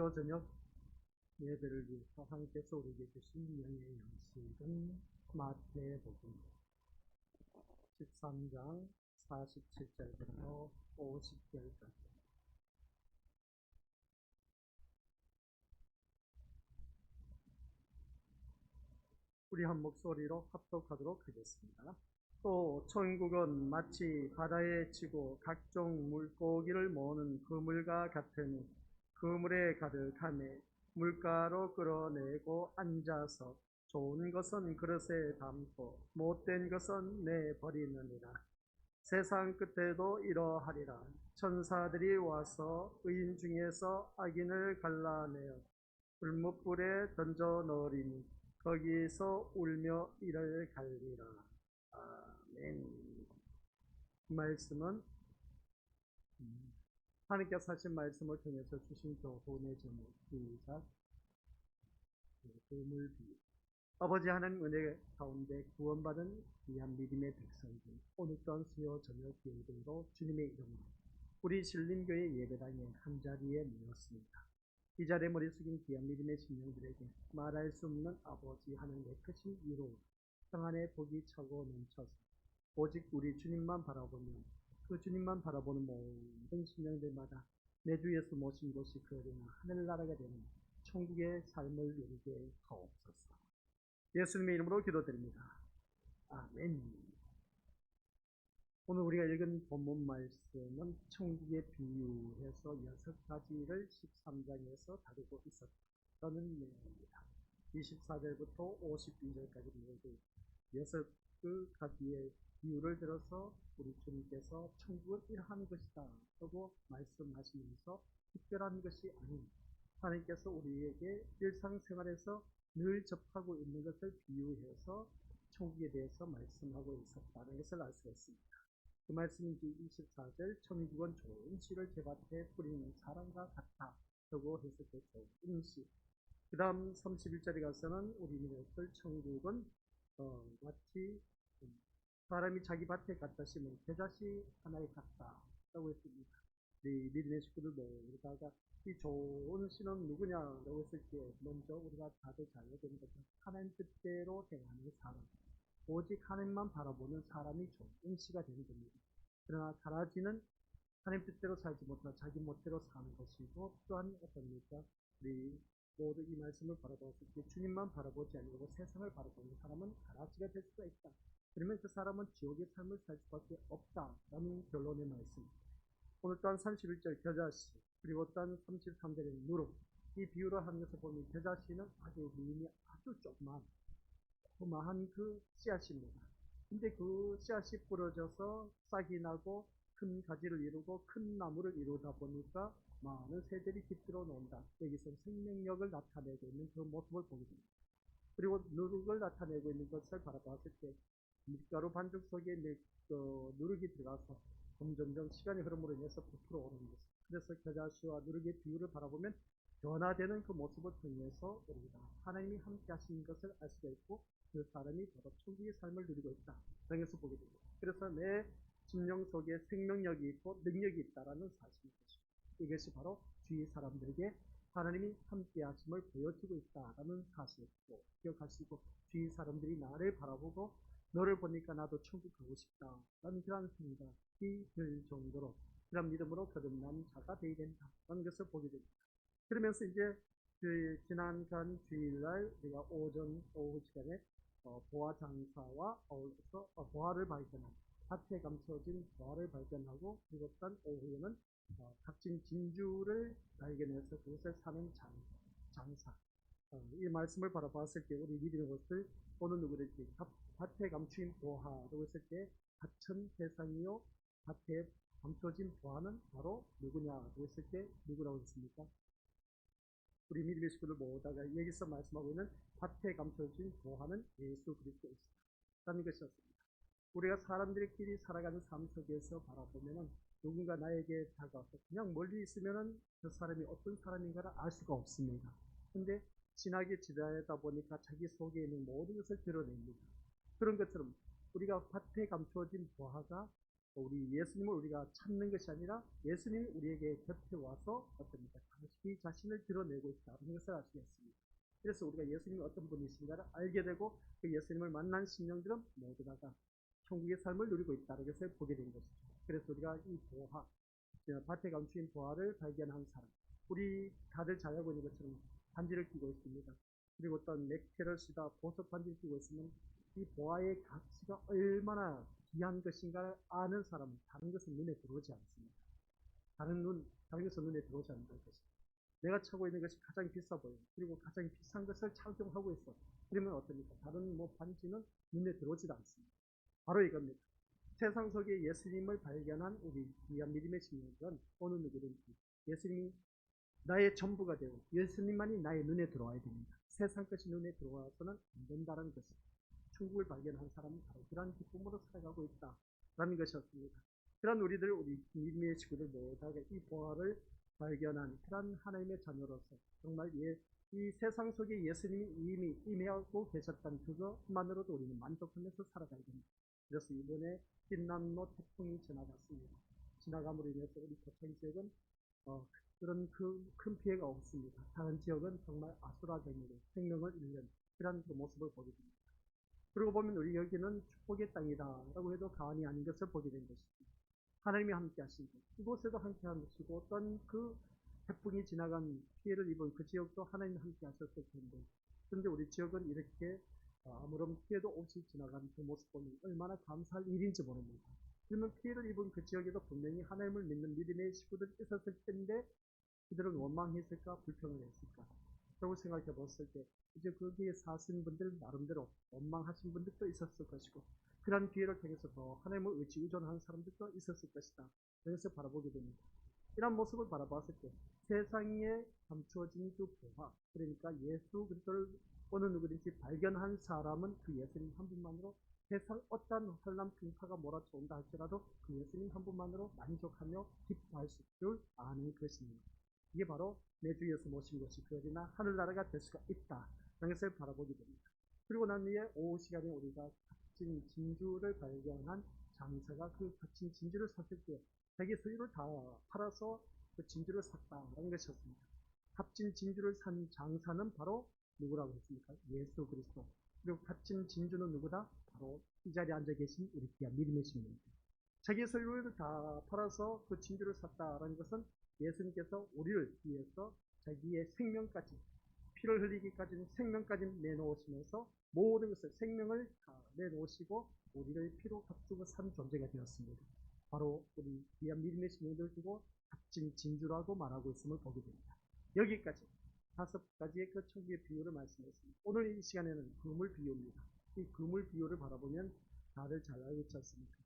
수요 저녁 예배를 위해서 하나님께서 우리에게 주신 명예의 양식은 마태복음 13장 47절부터 50절까지. 우리 한 목소리로 합독하도록 하겠습니다. 또 천국은 마치 바다에 치고 각종 물고기를 모으는 그물과 같으니 그물에 가득하매 물가로 끌어내고 앉아서 좋은 것은 그릇에 담고 못된 것은 내버리느니라. 세상 끝에도 이러하리라. 천사들이 와서 의인 중에서 악인을 갈라내어 불못불에 던져 넣으리니 거기서 울며 이를 갈리라. 아멘. 말씀은 하나님께서 하신 말씀을 통해서 주신 교훈의 제목, 시작. 그물비. 아버지 하나님 은혜 가운데 구원받은 귀한 믿음의 백성들, 오늘 또한 수요 저녁 예배로 주님의 이름으로 우리 신림교회 예배당에 한자리에 모였습니다. 이 자리에 머리 숙인 귀한 믿음의 심령들에게 말할 수 없는 아버지 하나님의 크신 위로 평안의 복이 차고 넘쳐서 오직 우리 주님만 바라보며 그 주님만 바라보는 모든 심령들마다 내 주 예수 모신 곳이 그리나 하늘나라가 되는 천국의 삶을 누리게 하옵소서. 예수님의 이름으로 기도드립니다. 아멘. 오늘 우리가 읽은 본문 말씀은 천국의 비유해서 6가지를 13장에서 다루고 있었다는 내용입니다. 24절부터 52절까지 모두 6가지의 비유를 들어서 우리 주님께서 천국은 이러한 것이다 라고 말씀하시면서 특별한 것이 아닌 하나님께서 우리에게 일상생활에서 늘 접하고 있는 것을 비유해서 천국에 대해서 말씀하고 있었다는 것을 알 수가 있습니다. 그 말씀이 24절, 천국은 좋은 씨를 제밭에 뿌리는 사람과 같다 라고 해석해 좋은 씨. 그 다음 31절에 가서는 우리는 것을 천국은 마치 사람이 자기 밭에 갖다 심은 겨자씨 하나에 같다 라고 했습니다. 우리 믿음의 식구들 모두가 이 좋은 씨는 누구냐라고 했을 때 먼저 우리가 다들 잘 알게 되는 것은 하나님 뜻대로 행하는 사람, 오직 하나님만 바라보는 사람이 좋은 씨가 되는 겁니다. 그러나 가라지는 하나님 뜻대로 살지 못하고 자기 멋대로 사는 것이고, 또한 어떻습니까? 우리 모두 이 말씀을 바라보았을 때 주님만 바라보지 아니고 세상을 바라보는 사람은 가라지가 될 수가 있다. 그러면 그 사람은 지옥의 삶을 살 수밖에 없다라는 결론의 말씀. 오늘 또한 31절 겨자씨, 그리고 또한 33절의 누룩, 이 비유를 하면서 보면 겨자씨는 아주 미음이 아주 조그마한 그 씨앗입니다. 근데 그 씨앗이 부러져서 싹이 나고 큰 가지를 이루고 큰 나무를 이루다 보니까 많은 새들이 깃들어 놓는다. 여기서 생명력을 나타내고 있는 그 모습을 보게 됩니다. 그리고 누룩을 나타내고 있는 것을 바라봤을 때 밀가루 반죽 속에 누룩이 들어가서 점점 시간이 흐름으로 인해서 부풀어 오르는 것입니다. 그래서 겨자씨와 누룩의 비유를 바라보면 변화되는 그 모습을 통해서 우리가 하나님이 함께 하시는 것을 알 수가 있고, 그 사람이 바로 천국의 삶을 누리고 있다 라고 보게 됩니다. 그래서 내 심령 속에 생명력이 있고 능력이 있다라는 사실인 것입니다. 이것이 바로 주위 사람들에게 하나님이 함께 하심을 보여주고 있다라는 사실을 기억하시고, 주위 사람들이 나를 바라보고 너를 보니까 나도 천국 가고 싶다라는 그런 생각이 들 정도로 그런 믿음으로 거듭난 자가 되어야 된다라는 것을 보게 됩니다. 그러면서 이제 지난간 주일날 우리가 오후 시간에 보화 장사와 어울려서 보화를 발견한, 밭에 감춰진 보화를 발견하고, 그리고 또 오후에는 값진 진주를 발견해서 그것을 사는 장사. 이 말씀을 바라봤을 때 우리 믿음의 것을 어느 누구든지 밭에 감추인 보화라고 했을 때 밭은 세상이요 밭에 감춰진 보화는 바로 누구냐라고 했을 때 누구라고 했습니까? 우리 믿음의 식구들 모두가 여기서 말씀하고 있는 밭에 감춰진 보화는 예수 그리스도이시다라는 것이었습니다. 우리가 사람들끼리 살아가는 삶 속에서 바라보면은 누군가 나에게 다가와서 그냥 멀리 있으면은 그 사람이 어떤 사람인가를 알 수가 없습니다. 근데 친하게 지내다 보니까 자기 속에 있는 모든 것을 드러냅니다. 그런 것처럼 우리가 밭에 감춰진 보화가 우리 예수님을 우리가 찾는 것이 아니라 예수님이 우리에게 곁에 와서 어떻습니까? 자기 자신을 드러내고 있다는 것을 알 수 있습니다. 그래서 우리가 예수님이 어떤 분이신가를 알게 되고 그 예수님을 만난 심령들은 모두 다가 천국의 삶을 누리고 있다는 것을 보게 된 것이죠. 그래서 우리가 이 보화, 밭에 감추인 보화를 발견한 사람, 우리 다들 잘 알고 있는 것처럼 반지를 끼고 있습니다. 그리고 어떤 맥테를 쓰다 보석 반지를 끼고 있으면 이 보화의 가치가 얼마나 귀한 것인가를 아는 사람은 다른 것은 눈에 들어오지 않습니다. 다른 것은 눈에 들어오지 않는 것입니다. 내가 차고 있는 것이 가장 비싸 보여. 그리고 가장 비싼 것을 착용하고 있어. 그러면 어떻습니까? 다른 반지는 눈에 들어오지도 않습니다. 바로 이겁니다. 세상 속에 예수님을 발견한 우리 귀한 믿음의 신령들은 어느 누구든지 예수님이 나의 전부가 되고 예수님만이 나의 눈에 들어와야 됩니다. 세상 것이 눈에 들어와서는 안 된다는 것입니다. 천국을 발견한 사람은 바로 그러한 기쁨으로 살아가고 있다라는 것이었습니다. 그런 우리 믿음의 식구들 모두가 이 보화를 발견한 그런 하나님의 자녀로서 정말 이 세상 속에 예수님이 이미 임하고 계셨다는 그것만으로도 우리는 만족하면서 살아가야 됩니다. 그래서 이번에 핀란노 태풍이 지나갔습니다. 지나감으로 인해서 우리 고창 지역은 그런 큰 피해가 없습니다. 다른 지역은 정말 아수라장으로 생명을 잃는 그런 그 모습을 보게 됩니다. 그러고 보면 우리 여기는 축복의 땅이다라고 해도 과언이 아닌 것을 보게 된 것입니다. 하나님이 함께 하시고 이곳에도 함께 하시고 어떤 그 태풍이 지나간 피해를 입은 그 지역도 하나님이 함께 하셨을 텐데 그런데 우리 지역은 이렇게 아무런 피해도 없이 지나간 그 모습 보면 얼마나 감사할 일인지 모릅니다. 그러면 피해를 입은 그 지역에도 분명히 하나님을 믿는 믿음의 식구들이 있었을 텐데 그들은 원망했을까 불평을 했을까 라고 생각해 봤을 때 이제 거기에 사신 분들 나름대로 원망하신 분들도 있었을 것이고 그런 기회를 통해서 더 하나님을 의존하는 사람들도 있었을 것이다. 그래서 바라보게 됩니다. 이런 모습을 바라봤을 때 세상에 감추어진 그 보화 그러니까 예수 그리스도를 어느 누구든지 발견한 사람은 그 예수님 한 분만으로 세상 어떠한 혼란 풍파가 몰아쳐온다 할지라도 그 예수님 한 분만으로 만족하며 기뻐할 줄 아는 것입니다. 이게 바로 내 주 예수 모신 것이 그러나 하늘나라가 될 수가 있다. 라는 것을 바라보게 됩니다. 그리고 난 후에 오후 시간에 우리가 값진 진주를 발견한 장사가 그 값진 진주를 샀을 때 자기 소유를 다 팔아서 그 진주를 샀다라는 것이었습니다. 값진 진주를 산 장사는 바로 누구라고 했습니까? 예수 그리스도. 그리고 값진 진주는 누구다? 바로 이 자리에 앉아 계신 우리 귀한 믿음의 신입니다. 자기 소유를 다 팔아서 그 진주를 샀다라는 것은 예수님께서 우리를 위해서 자기의 생명까지 피를 흘리기까지는 생명까지 내놓으시면서 모든 것을 생명을 다 내놓으시고 우리를 피로 값주고 산 존재가 되었습니다. 바로 우리 귀한 믿음의 신령들 두고 값진 진주라고 말하고 있음을 보게 됩니다. 여기까지 5가지의 그 천국의 비유를 말씀했습니다. 오늘 이 시간에는 그물 비유입니다. 이 그물 비유를 바라보면 다들 잘 알고 있지 않습니까?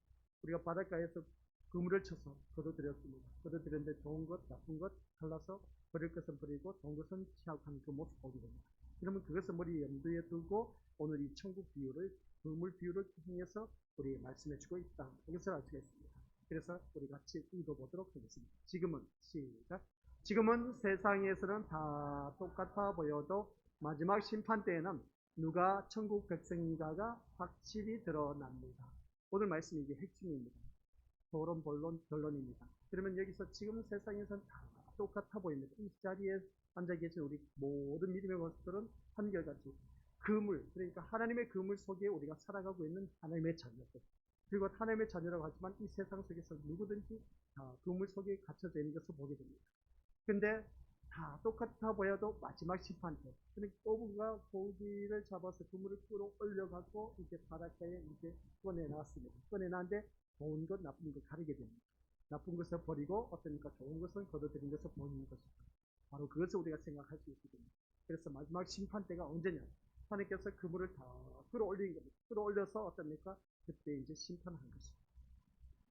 우리가 바닷가에서 그물을 쳐서 걷어들였습니다. 걷어들였는데 좋은 것, 나쁜 것 잘라서 버릴 것은 버리고 좋은 것은 취하는 그 모습 보게 됩니다. 그러면 그것을 머리에 염두에 두고 오늘 이 천국 비유를 그물 비유를 통해서 우리에게 말씀해 주고 있다. 이것을 알 수가 있습니다. 그래서 우리 같이 읽어보도록 하겠습니다. 지금은 시작. 지금은 세상에서는 다 똑같아 보여도 마지막 심판 때에는 누가 천국 백성인가가 확실히 드러납니다. 오늘 말씀이 이게 핵심입니다. 토론 본론 결론입니다. 그러면 여기서 지금 세상에서는 다 똑같아 보입니다. 이 자리에 앉아 계신 우리 모든 믿음의 것들은 한결같이 그물, 그러니까 하나님의 그물 속에 우리가 살아가고 있는 하나님의 자녀들. 그리고 하나님의 자녀라고 하지만 이 세상 속에서 누구든지 다 그물 속에 갇혀져 있는 것을 보게 됩니다. 근데 다 똑같아 보여도 마지막 심판 때, 그러니까 어부가 고기를 잡아서 그물을 끌어올려갖고 이제 바닷가에 이제 꺼내놨습니다. 꺼내놨는데 좋은 것, 나쁜 것 가리게 됩니다. 나쁜 것을 버리고 어떠니까 좋은 것을 거둬들인 것을 보는 것입니다. 바로 그것을 우리가 생각할 수 있거든요. 그래서 마지막 심판 때가 언제냐? 하나님께서 그물을 다 끌어올린 겁니다. 끌어올려서 어떻습니까? 그때 이제 심판한 것입니다.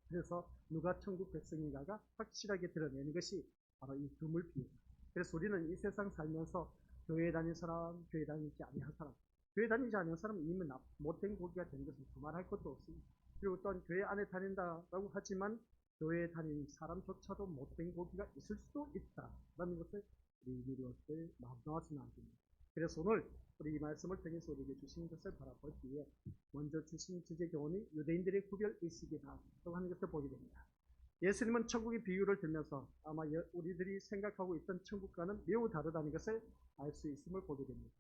그래서 누가 천국 백성인가가 확실하게 드러내는 것이 바로 이 그물 비유입니다. 그래서 우리는 이 세상 살면서 교회 다니는 사람, 교회 다니지 아니한 사람, 교회 다니지 않는 사람은 이미 못된 고기가 되는 것은 두말할 것도 없습니다. 그리고 또한 교회 안에 다닌다라고 하지만 교회에 다니는 사람조차도 못된 고기가 있을 수도 있다라는 것을 우리 미리 마음 놓아서는 안 됩니다. 그래서 오늘 우리 이 말씀을 통해서 우리에게 주신 것을 바라볼 때에 먼저 주신 주제 교훈이 유대인들의 구별 의식이다 라고 하는 것을 보게 됩니다. 예수님은 천국의 비유를 들면서 아마 우리들이 생각하고 있던 천국과는 매우 다르다는 것을 알 수 있음을 보게 됩니다.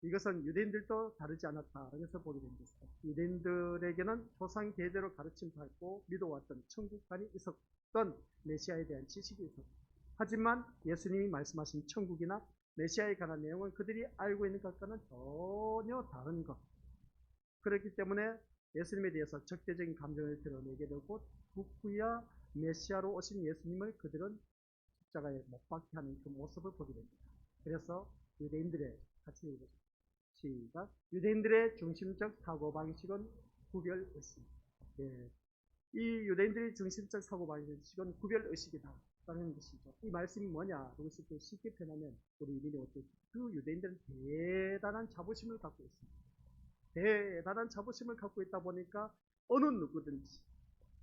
이것은 유대인들도 다르지 않았다라는 것을 보게 됩니다. 유대인들에게는 조상 대대로 가르침받고 믿어왔던 천국관이 있었던 메시아에 대한 지식이 있었다. 하지만 예수님이 말씀하신 천국이나 메시아에 관한 내용은 그들이 알고 있는 것과는 전혀 다른 것. 그렇기 때문에 예수님에 대해서 적대적인 감정을 드러내게 되고 부쿠야 메시아로 오신 예수님을 그들은 십자가에 못 박게 하는 그 모습을 보게 됩니다. 그래서 유대인들의 같이 읽어보죠. 시작. 유대인들의 중심적 사고방식은 구별의식. 예. 이 유대인들의 중심적 사고방식은 구별의식이다 라는 것이죠. 이 말씀이 뭐냐? 그것을 쉽게 표현하면 우리 믿음이 어떻게 그 유대인들은 대단한 자부심을 갖고 있습니다. 대단한 자부심을 갖고 있다 보니까 어느 누구든지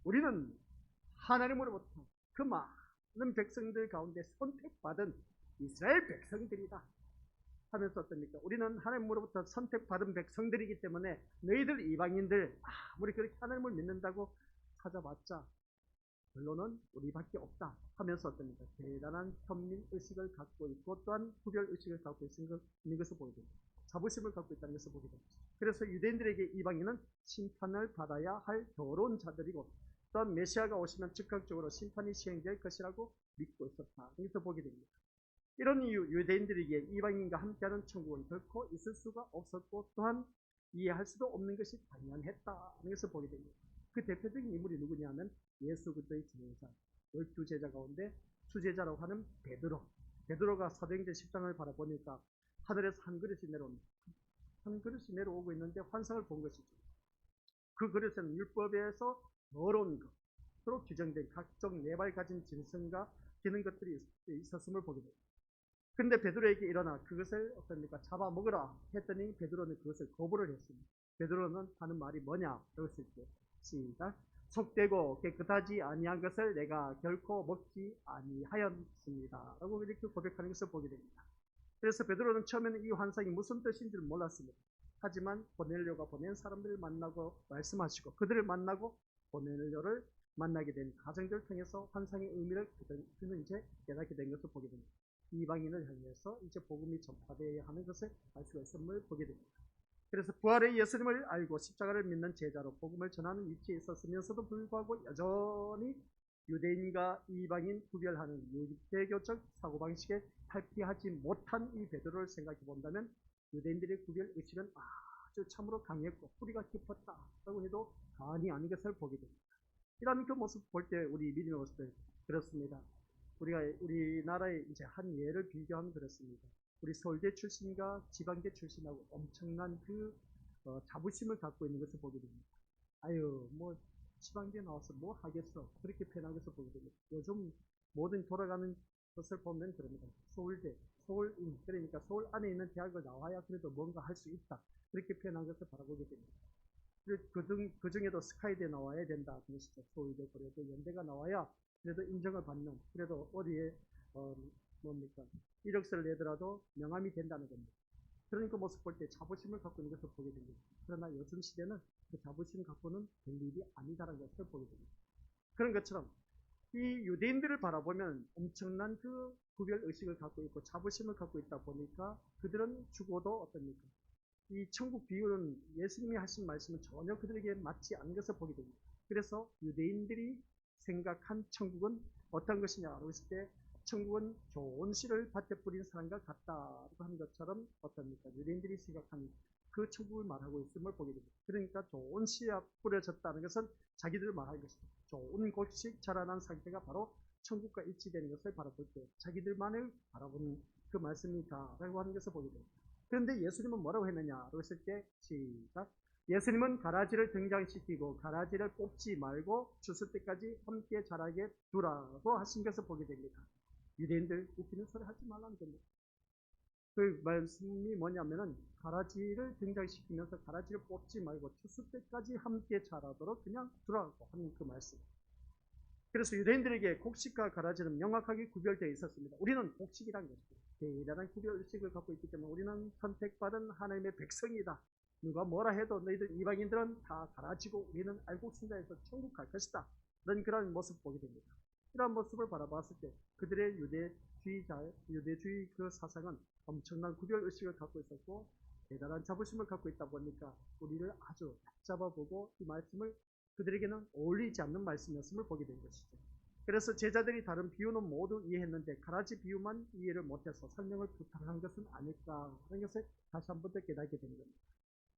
우리는 하나님으로부터 그 많은 백성들 가운데 선택받은 이스라엘 백성들이다 하면서 어떻습니까? 우리는 하나님으로부터 선택받은 백성들이기 때문에 너희들 이방인들 아무리 그렇게 하나님을 믿는다고 찾아봤자 결론은 우리밖에 없다 하면서 어떻습니까? 대단한 선민의식을 갖고 있고 또한 구별의식을 갖고 있는 것을 보게 됩니다. 자부심을 갖고 있다는 것을 보게 됩니다. 그래서 유대인들에게 이방인은 심판을 받아야 할 더러운 자들이고 또한 메시아가 오시면 즉각적으로 심판이 시행될 것이라고 믿고 있었다. 여기서 보게 됩니다. 이런 이유 유대인들에게 이방인과 함께하는 천국은 결코 있을 수가 없었고 또한 이해할 수도 없는 것이 당연했다는 것을 보게 됩니다. 그 대표적인 인물이 누구냐면 예수 그리스도의 제자, 12제자 가운데 수제자라고 하는 베드로. 베드로가 사도행전 10장을 바라보니까 하늘에서 한 그릇이 내려오고 있는데 환상을 본 것이죠. 그 그릇에는 율법에서 더러운 것으로 규정된 각종 네발 가진 짐승과 기는 것들이 있었음을 보게 됩니다. 근데 베드로에게 일어나 그것을 어떻습니까? 잡아먹으라 했더니 베드로는 그것을 거부를 했습니다. 베드로는 하는 말이 뭐냐? 그랬을 때 시작. 속되고 깨끗하지 아니한 것을 내가 결코 먹지 아니하였습니다 라고 이렇게 고백하는 것을 보게 됩니다. 그래서 베드로는 처음에는 이 환상이 무슨 뜻인 줄 몰랐습니다. 하지만 고넬료가 보낸 사람들을 만나고 말씀하시고 그들을 만나고 고넬료를 만나게 된 과정들을 통해서 환상의 의미를 그는 이제 깨닫게 된 것을 보게 됩니다. 이방인을 향해서 이제 복음이 전파되어야 하는 것을 알 수가 있음을 보게 됩니다. 그래서 부활의 예수님을 알고 십자가를 믿는 제자로 복음을 전하는 위치에 있었으면서도 불구하고 여전히 유대인과 이방인 구별하는 유대교적 사고방식에 탈피하지 못한 이 베드로를 생각해 본다면 유대인들의 구별의식은 아주 참으로 강했고 뿌리가 깊었다라고 해도 과언이 아닌 것을 보게 됩니다. 이런 그 모습 볼 때 우리 믿음의 모습들 그렇습니다. 우리나라의 이제 한 예를 비교하면 그렇습니다. 우리 서울대 출신과 지방대 출신하고 엄청난 그 자부심을 갖고 있는 것을 보게 됩니다. 아유, 뭐 지방대 나와서 뭐 하겠어 그렇게 표현한 것을 보게 됩니다. 요즘 모든 돌아가는 것을 보면 그럽니다. 서울대, 서울인 그러니까 서울 안에 있는 대학을 나와야 그래도 뭔가 할 수 있다 그렇게 표현한 것을 바라보게 됩니다. 그 중에도 스카이대 나와야 된다 그러시죠. 서울대, 고려대, 연대가 나와야 그래도 인정을 받는 그래도 어디에 뭡니까 이력서를 내더라도 명함이 된다는 겁니다. 그런 그 모습 볼 때 자부심을 갖고 있는 것을 보게 됩니다. 그러나 요즘 시대는 그 자부심 갖고는 될 일이 아니다라는 것을 보게 됩니다. 그런 것처럼 이 유대인들을 바라보면 엄청난 그 구별의식을 갖고 있고 자부심을 갖고 있다 보니까 그들은 죽어도 어떻습니까? 이 천국 비유는 예수님이 하신 말씀은 전혀 그들에게 맞지 않은 것을 보게 됩니다. 그래서 유대인들이 생각한 천국은 어떤 것이냐고 했을 때 천국은 좋은 씨를 밭에 뿌린 사람과 같다고 하는 것처럼 어떻습니까? 유대인들이 생각한 그 천국을 말하고 있음을 보게 됩니다. 그러니까 좋은 씨가 뿌려졌다는 것은 자기들을 말하는 것입니다. 좋은 곡식 자라난 상태가 바로 천국과 일치되는 것을 바라볼 때 자기들만을 바라보는 그 말씀이다라고 하는 것을 보게 됩니다. 그런데 예수님은 뭐라고 했느냐고 했을 때 시작. 예수님은 가라지를 등장시키고 가라지를 뽑지 말고 주술 때까지 함께 자라게 두라고 하신 것을 보게 됩니다. 유대인들 웃기는 소리 하지 말라는 겁니다. 그 말씀이 뭐냐면은 가라지를 등장시키면서 가라지를 뽑지 말고 추수 때까지 함께 자라도록 그냥 두라고 하는 그 말씀. 그래서 유대인들에게 곡식과 가라지는 명확하게 구별되어 있었습니다. 우리는 곡식이란 것입니다. 대단한 구별의식을 갖고 있기 때문에 우리는 선택받은 하나님의 백성이다. 누가 뭐라 해도 너희들 이방인들은 다 가라지고 우리는 알곡신자에서 천국 갈 것이다. 그런 모습 보게 됩니다. 이러한 모습을 바라봤을 때 그들의 유대주의 그 사상은 엄청난 구별의식을 갖고 있었고 대단한 자부심을 갖고 있다 보니까 우리를 아주 잡아보고 이 말씀을 그들에게는 어울리지 않는 말씀이었음을 보게 된 것이죠. 그래서 제자들이 다른 비유는 모두 이해했는데 가라지 비유만 이해를 못해서 설명을 부탁한 것은 아닐까 하는 것을 다시 한 번 더 깨닫게 되는 겁니다.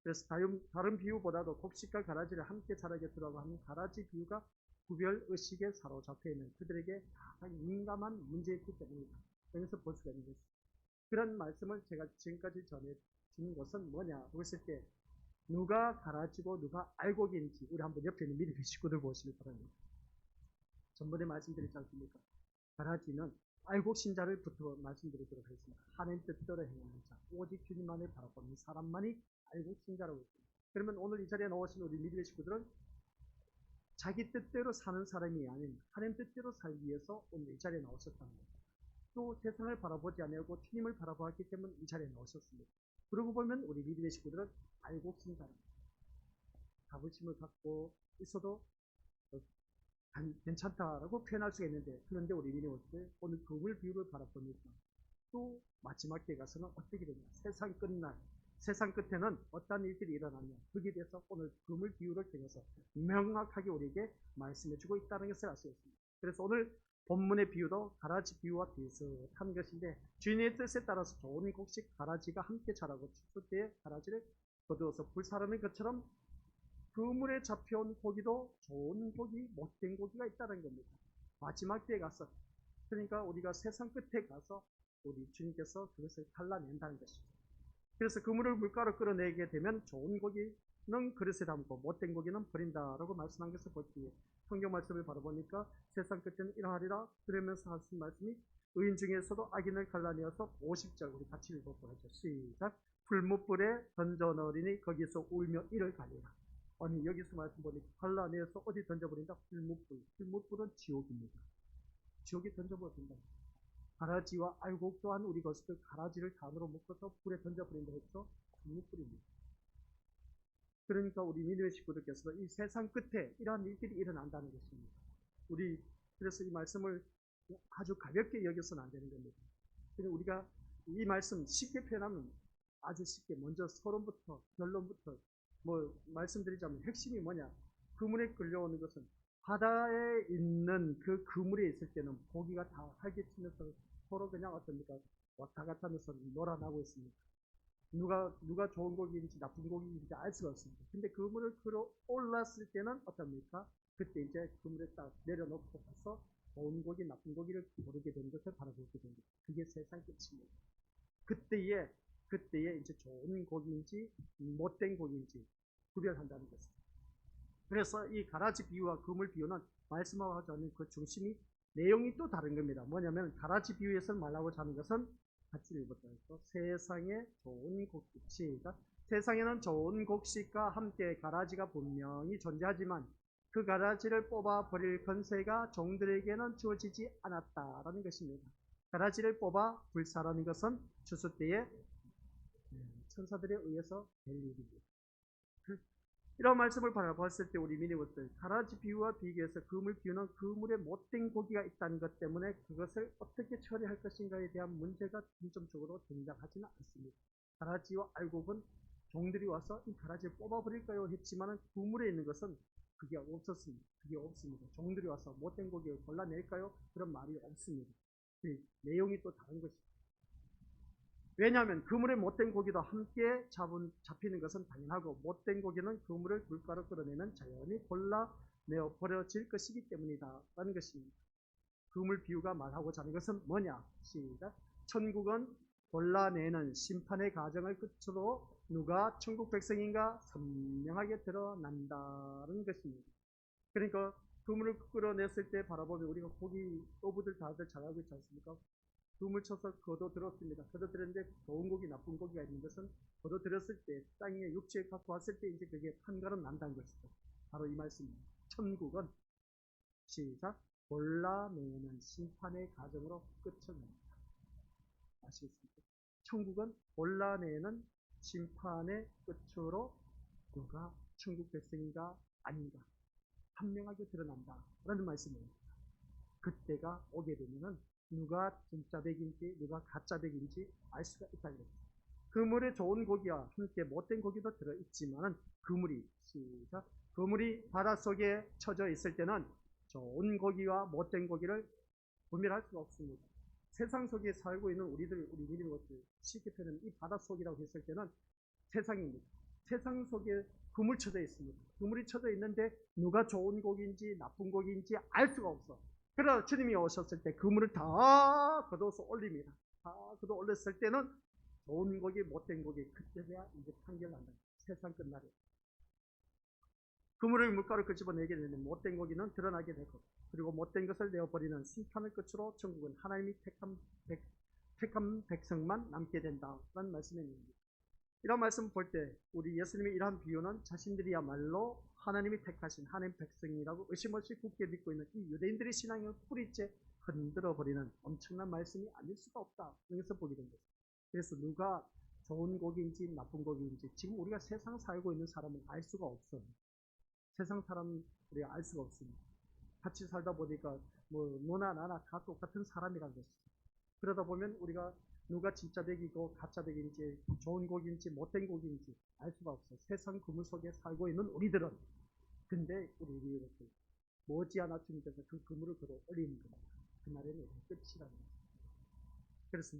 그래서 다른 비유보다도 곡식과 가라지를 함께 자라게 두라고 하는 가라지 비유가 구별의식에 사로잡혀 있는 그들에게 가장 민감한 문제였기 때문이다. 여기서 볼 수가 있는 것입니다. 그런 말씀을 제가 지금까지 전해준 것은 뭐냐 그랬을 때 누가 가라지고 누가 알곡인지 우리 한번 옆에 있는 미리 식구들 보시기 바랍니다. 전번에 말씀드리지 않습니까? 가라지는 알곡신자를부터 말씀드리도록 하겠습니다. 하나님 뜻대로 행하는 자, 오직 주님만을 바라보는 사람만이 알곡신자라고 했습니다. 그러면 오늘 이 자리에 나오신 우리 믿음의 식구들은 자기 뜻대로 사는 사람이 아닌 하나님 뜻대로 살기 위해서 오늘 이 자리에 나오셨다는 거죠. 또 세상을 바라보지 않고 주님을 바라보았기 때문에 이 자리에 나오셨습니다. 그러고 보면 우리 믿음의 식구들은 알곡신자입니다. 자부심을 갖고 있어도 괜찮다라고 표현할 수가 있는데 그런데 우리 믿음의 식구들 오늘 그물 비유를 바라보니까 또 마지막 때에 가서는 어떻게 되냐 세상 끝에는 어떤 일들이 일어나냐 거기에 대해서 오늘 그물 비유를 통해서 명확하게 우리에게 말씀해주고 있다는 것을 알 수 있습니다. 그래서 오늘 본문의 비유도 가라지 비유와 비슷한 것인데 주인의 뜻에 따라서 좋은 곡식 가라지가 함께 자라고 추수 때에 가라지를 거두어서 불사르는 것처럼 그물에 잡혀온 고기도 좋은 고기, 못된 고기가 있다는 겁니다. 마지막 때에 가서 그러니까 우리가 세상 끝에 가서 우리 주님께서 그것을 갈라낸다는 것입니다. 그래서 그물을 물가로 끌어내게 되면 좋은 고기는 그릇에 담고 못된 고기는 버린다라고 말씀한 것을 볼기에 성경 말씀을 바라보니까 세상 끝에는 이러하리라 그러면서 하신 말씀이 의인 중에서도 악인을 갈라내어서 50절 우리 같이 읽어보죠. 시작. 풀무불에 던져 넣으리니 거기서 울며 이를 갈리라. 아니 여기서 말씀 보니까 갈라내어서 어디 던져버린다? 풀무불은 지옥입니다. 지옥에 던져버린다. 가라지와 알곡 또한 우리 것을 가라지를 단으로 묶어서 불에 던져버린다 해서 풀무불입니다. 그러니까 우리 믿음의 식구들께서도 이 세상 끝에 이러한 일들이 일어난다는 것입니다. 우리 그래서 이 말씀을 아주 가볍게 여겨서는 안 되는 겁니다. 그래서 우리가 이 말씀 쉽게 표현하면 아주 쉽게 먼저 서론부터 결론부터 말씀드리자면 핵심이 뭐냐? 그물에 끌려오는 것은 바다에 있는 그 그물에 있을 때는 고기가 다 활개치면서 서로 그냥 어떻습니까? 왔다 갔다 하면서 놀아나고 있습니다. 누가 좋은 고기인지 나쁜 고기인지 알 수가 없습니다. 근데 그물을 끌어 올랐을 때는 어떻습니까? 그때 이제 그물에 딱 내려놓고 가서 좋은 고기, 나쁜 고기를 고르게 되는 것을 바라보게 됩니다. 그게 세상 끝입니다. 그때에 이제 좋은 고기인지 못된 고기인지 구별한다는 것입니다. 그래서 이 가라지 비유와 그물 비유는 말씀하고 하는 그 중심이 내용이 또 다른 겁니다. 뭐냐면 가라지 비유에서 말하고자 하는 것은 같이 읽어보죠. 세상에 좋은 곡식과 세상에는 좋은 곡식과 함께 가라지가 분명히 존재하지만 그 가라지를 뽑아 버릴 권세가 종들에게는 주어지지 않았다라는 것입니다. 가라지를 뽑아 불사라는 것은 추수 때에 천사들에 의해서 될 일입니다. 이런 말씀을 바라봤을 때 우리 믿음들 가라지 비유와 비교해서 그물 비유는 그물에 못된 고기가 있다는 것 때문에 그것을 어떻게 처리할 것인가에 대한 문제가 중점적으로 등장하지는 않습니다. 가라지와 알곡은 종들이 와서 이 가라지를 뽑아버릴까요 했지만 그물에 있는 것은 그게 없었습니다. 그게 없습니다. 종들이 와서 못된 고기를 골라낼까요? 그런 말이 없습니다. 그 내용이 또 다른 것입니다. 왜냐하면 그물에 못된 고기도 함께 잡히는 것은 당연하고 못된 고기는 그물을 물가로 끌어내면 자연히 골라내어 버려질 것이기 때문이다 라는 것입니다. 그물 비유가 말하고자 하는 것은 뭐냐? 시작. 천국은 골라내는 심판의 과정을 끝으로 누가 천국 백성인가 선명하게 드러난다는 것입니다. 그러니까 그물을 끌어냈을 때 바라보면 우리가 고기 어부들 다들 잘 알고 있지 않습니까? 그물 쳐서 걷어들었습니다. 걷어들었는데 좋은 고기 나쁜 고기가 있는 것은 걷어들었을 때 땅에 육지에 갖고 왔을 때 이제 그게 판가름 난다는 것이죠. 바로 이 말씀입니다. 천국은 시작 골라내는 심판의 과정으로 끝을 냅니다. 아시겠습니까? 천국은 본란에는 심판의 끝으로 누가 천국 백성인가 아닌가 분명하게 드러난다 라는 말씀입니다. 그때가 오게 되면은 누가 진짜 백인지 누가 가짜 백인지 알 수가 있다는 거죠. 그물에 좋은 고기와 함께 못된 고기도 들어있지만은 그물이 바닷속에 쳐져 있을 때는 좋은 고기와 못된 고기를 구별할 수가 없습니다. 세상 속에 살고 있는 우리 믿는 것들 쉽게 표현하면 이 바닷속이라고 했을 때는 세상입니다. 세상 속에 그물 쳐져 있습니다. 그물이 쳐져 있는데 누가 좋은 고기인지 나쁜 고기인지 알 수가 없어. 그러나 주님이 오셨을 때 그물을 다 걷어서 올립니다. 다 걷어 올렸을 때는 좋은 고기, 못된 고기, 그때야 이제 판결난다. 세상 끝날에. 그물을 물가로 끄집어내게 되면 못된 고기는 드러나게 되고, 그리고 못된 것을 내어버리는 심판의 끝으로 천국은 하나님이 택한 백성만 남게 된다는 말씀입니다. 이런 말씀 볼 때 우리 예수님의 이러한 비유는 자신들이야말로 하나님이 택하신 하나님 백성이라고 의심 없이 굳게 믿고 있는 이 유대인들의 신앙을 뿌리째 흔들어버리는 엄청난 말씀이 아닐 수가 없다. 여기서 보게 된 거죠. 그래서 누가 좋은 고기인지 나쁜 고기인지 지금 우리가 세상 살고 있는 사람은 알 수가 없어요. 세상 사람 우리가 알 수가 없습니다. 같이 살다 보니까 뭐 너나 나나 다 똑같은 사람이라는 것이죠. 그러다 보면 우리가 누가 진짜 백이고 가짜 백인지 좋은 고기인지 못된 고기인지 알 수가 없어요. 세상 그물 속에 살고 있는 우리들은. 근데 우리 이렇게 머지않아 주님께서 그 그물을 걸어 올리는 겁니다. 그날에는 끝이라는 거죠. 그래서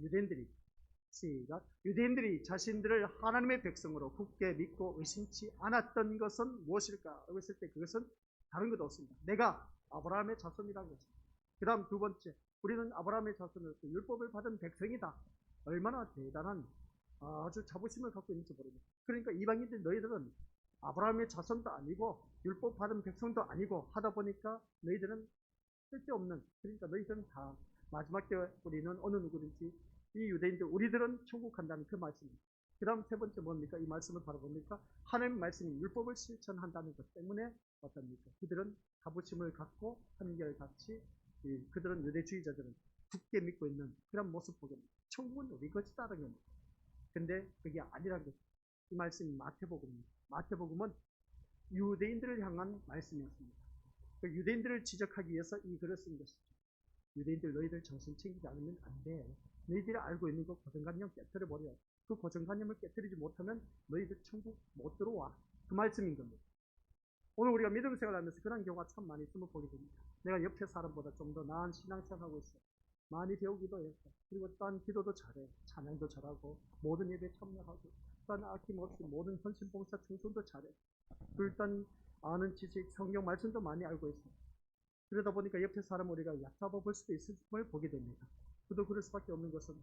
유대인들이 자신들을 하나님의 백성으로 굳게 믿고 의심치 않았던 것은 무엇일까? 라고 했을 때 그것은 다른 것도 없습니다. 내가 아브라함의 자손이라는 것입니다. 그 다음 두 번째, 우리는 아브라함의 자손으로서 율법을 받은 백성이다. 얼마나 대단한 아주 자부심을 갖고 있는지 모릅니다. 그러니까 이방인들 너희들은 아브라함의 자손도 아니고 율법 받은 백성도 아니고 하다 보니까 너희들은 쓸데없는, 그러니까 너희들은 다 마지막 때 우리는 어느 누구든지 이 유대인들 우리들은 천국 간다는 그 말씀입니다. 그 다음 세 번째 뭡니까? 이 말씀을 바로 봅니까? 하나님 말씀이 율법을 실천한다는 것 때문에 어떻습니까? 그들은 자부심을 갖고 한결같이 그들은 유대주의자들은 굳게 믿고 있는 그런 모습 보게 됩니다. 천국은 우리 것이다라는 겁니다. 근데 그게 아니라는 것입니다. 이 말씀이 마태복음입니다. 마태복음은 유대인들을 향한 말씀이었습니다. 그 유대인들을 지적하기 위해서 이 글을 쓴 것이죠. 유대인들 너희들 정신 챙기지 않으면 안 돼. 너희들이 알고 있는 그 고정관념 깨뜨려 버려. 그 고정관념을 깨뜨리지 못하면 너희들 천국 못 들어와. 그 말씀인 겁니다. 오늘 우리가 믿음 생활하면서 그런 경우가 참 많이 있으면 보게 됩니다. 내가 옆에 사람보다 좀 더 나은 신앙생활하고 있어. 많이 배우기도 했어. 그리고 딴 기도도 잘해. 찬양도 잘하고 모든 예배에 참여하고 딴 아낌없이 모든 헌신봉사 청소도 잘해. 일단 아는 지식, 성경 말씀도 많이 알고 있어. 그러다 보니까 옆에 사람 우리가 얕잡아 볼 수도 있음을 보게 됩니다. 그도 그럴 수밖에 없는 것은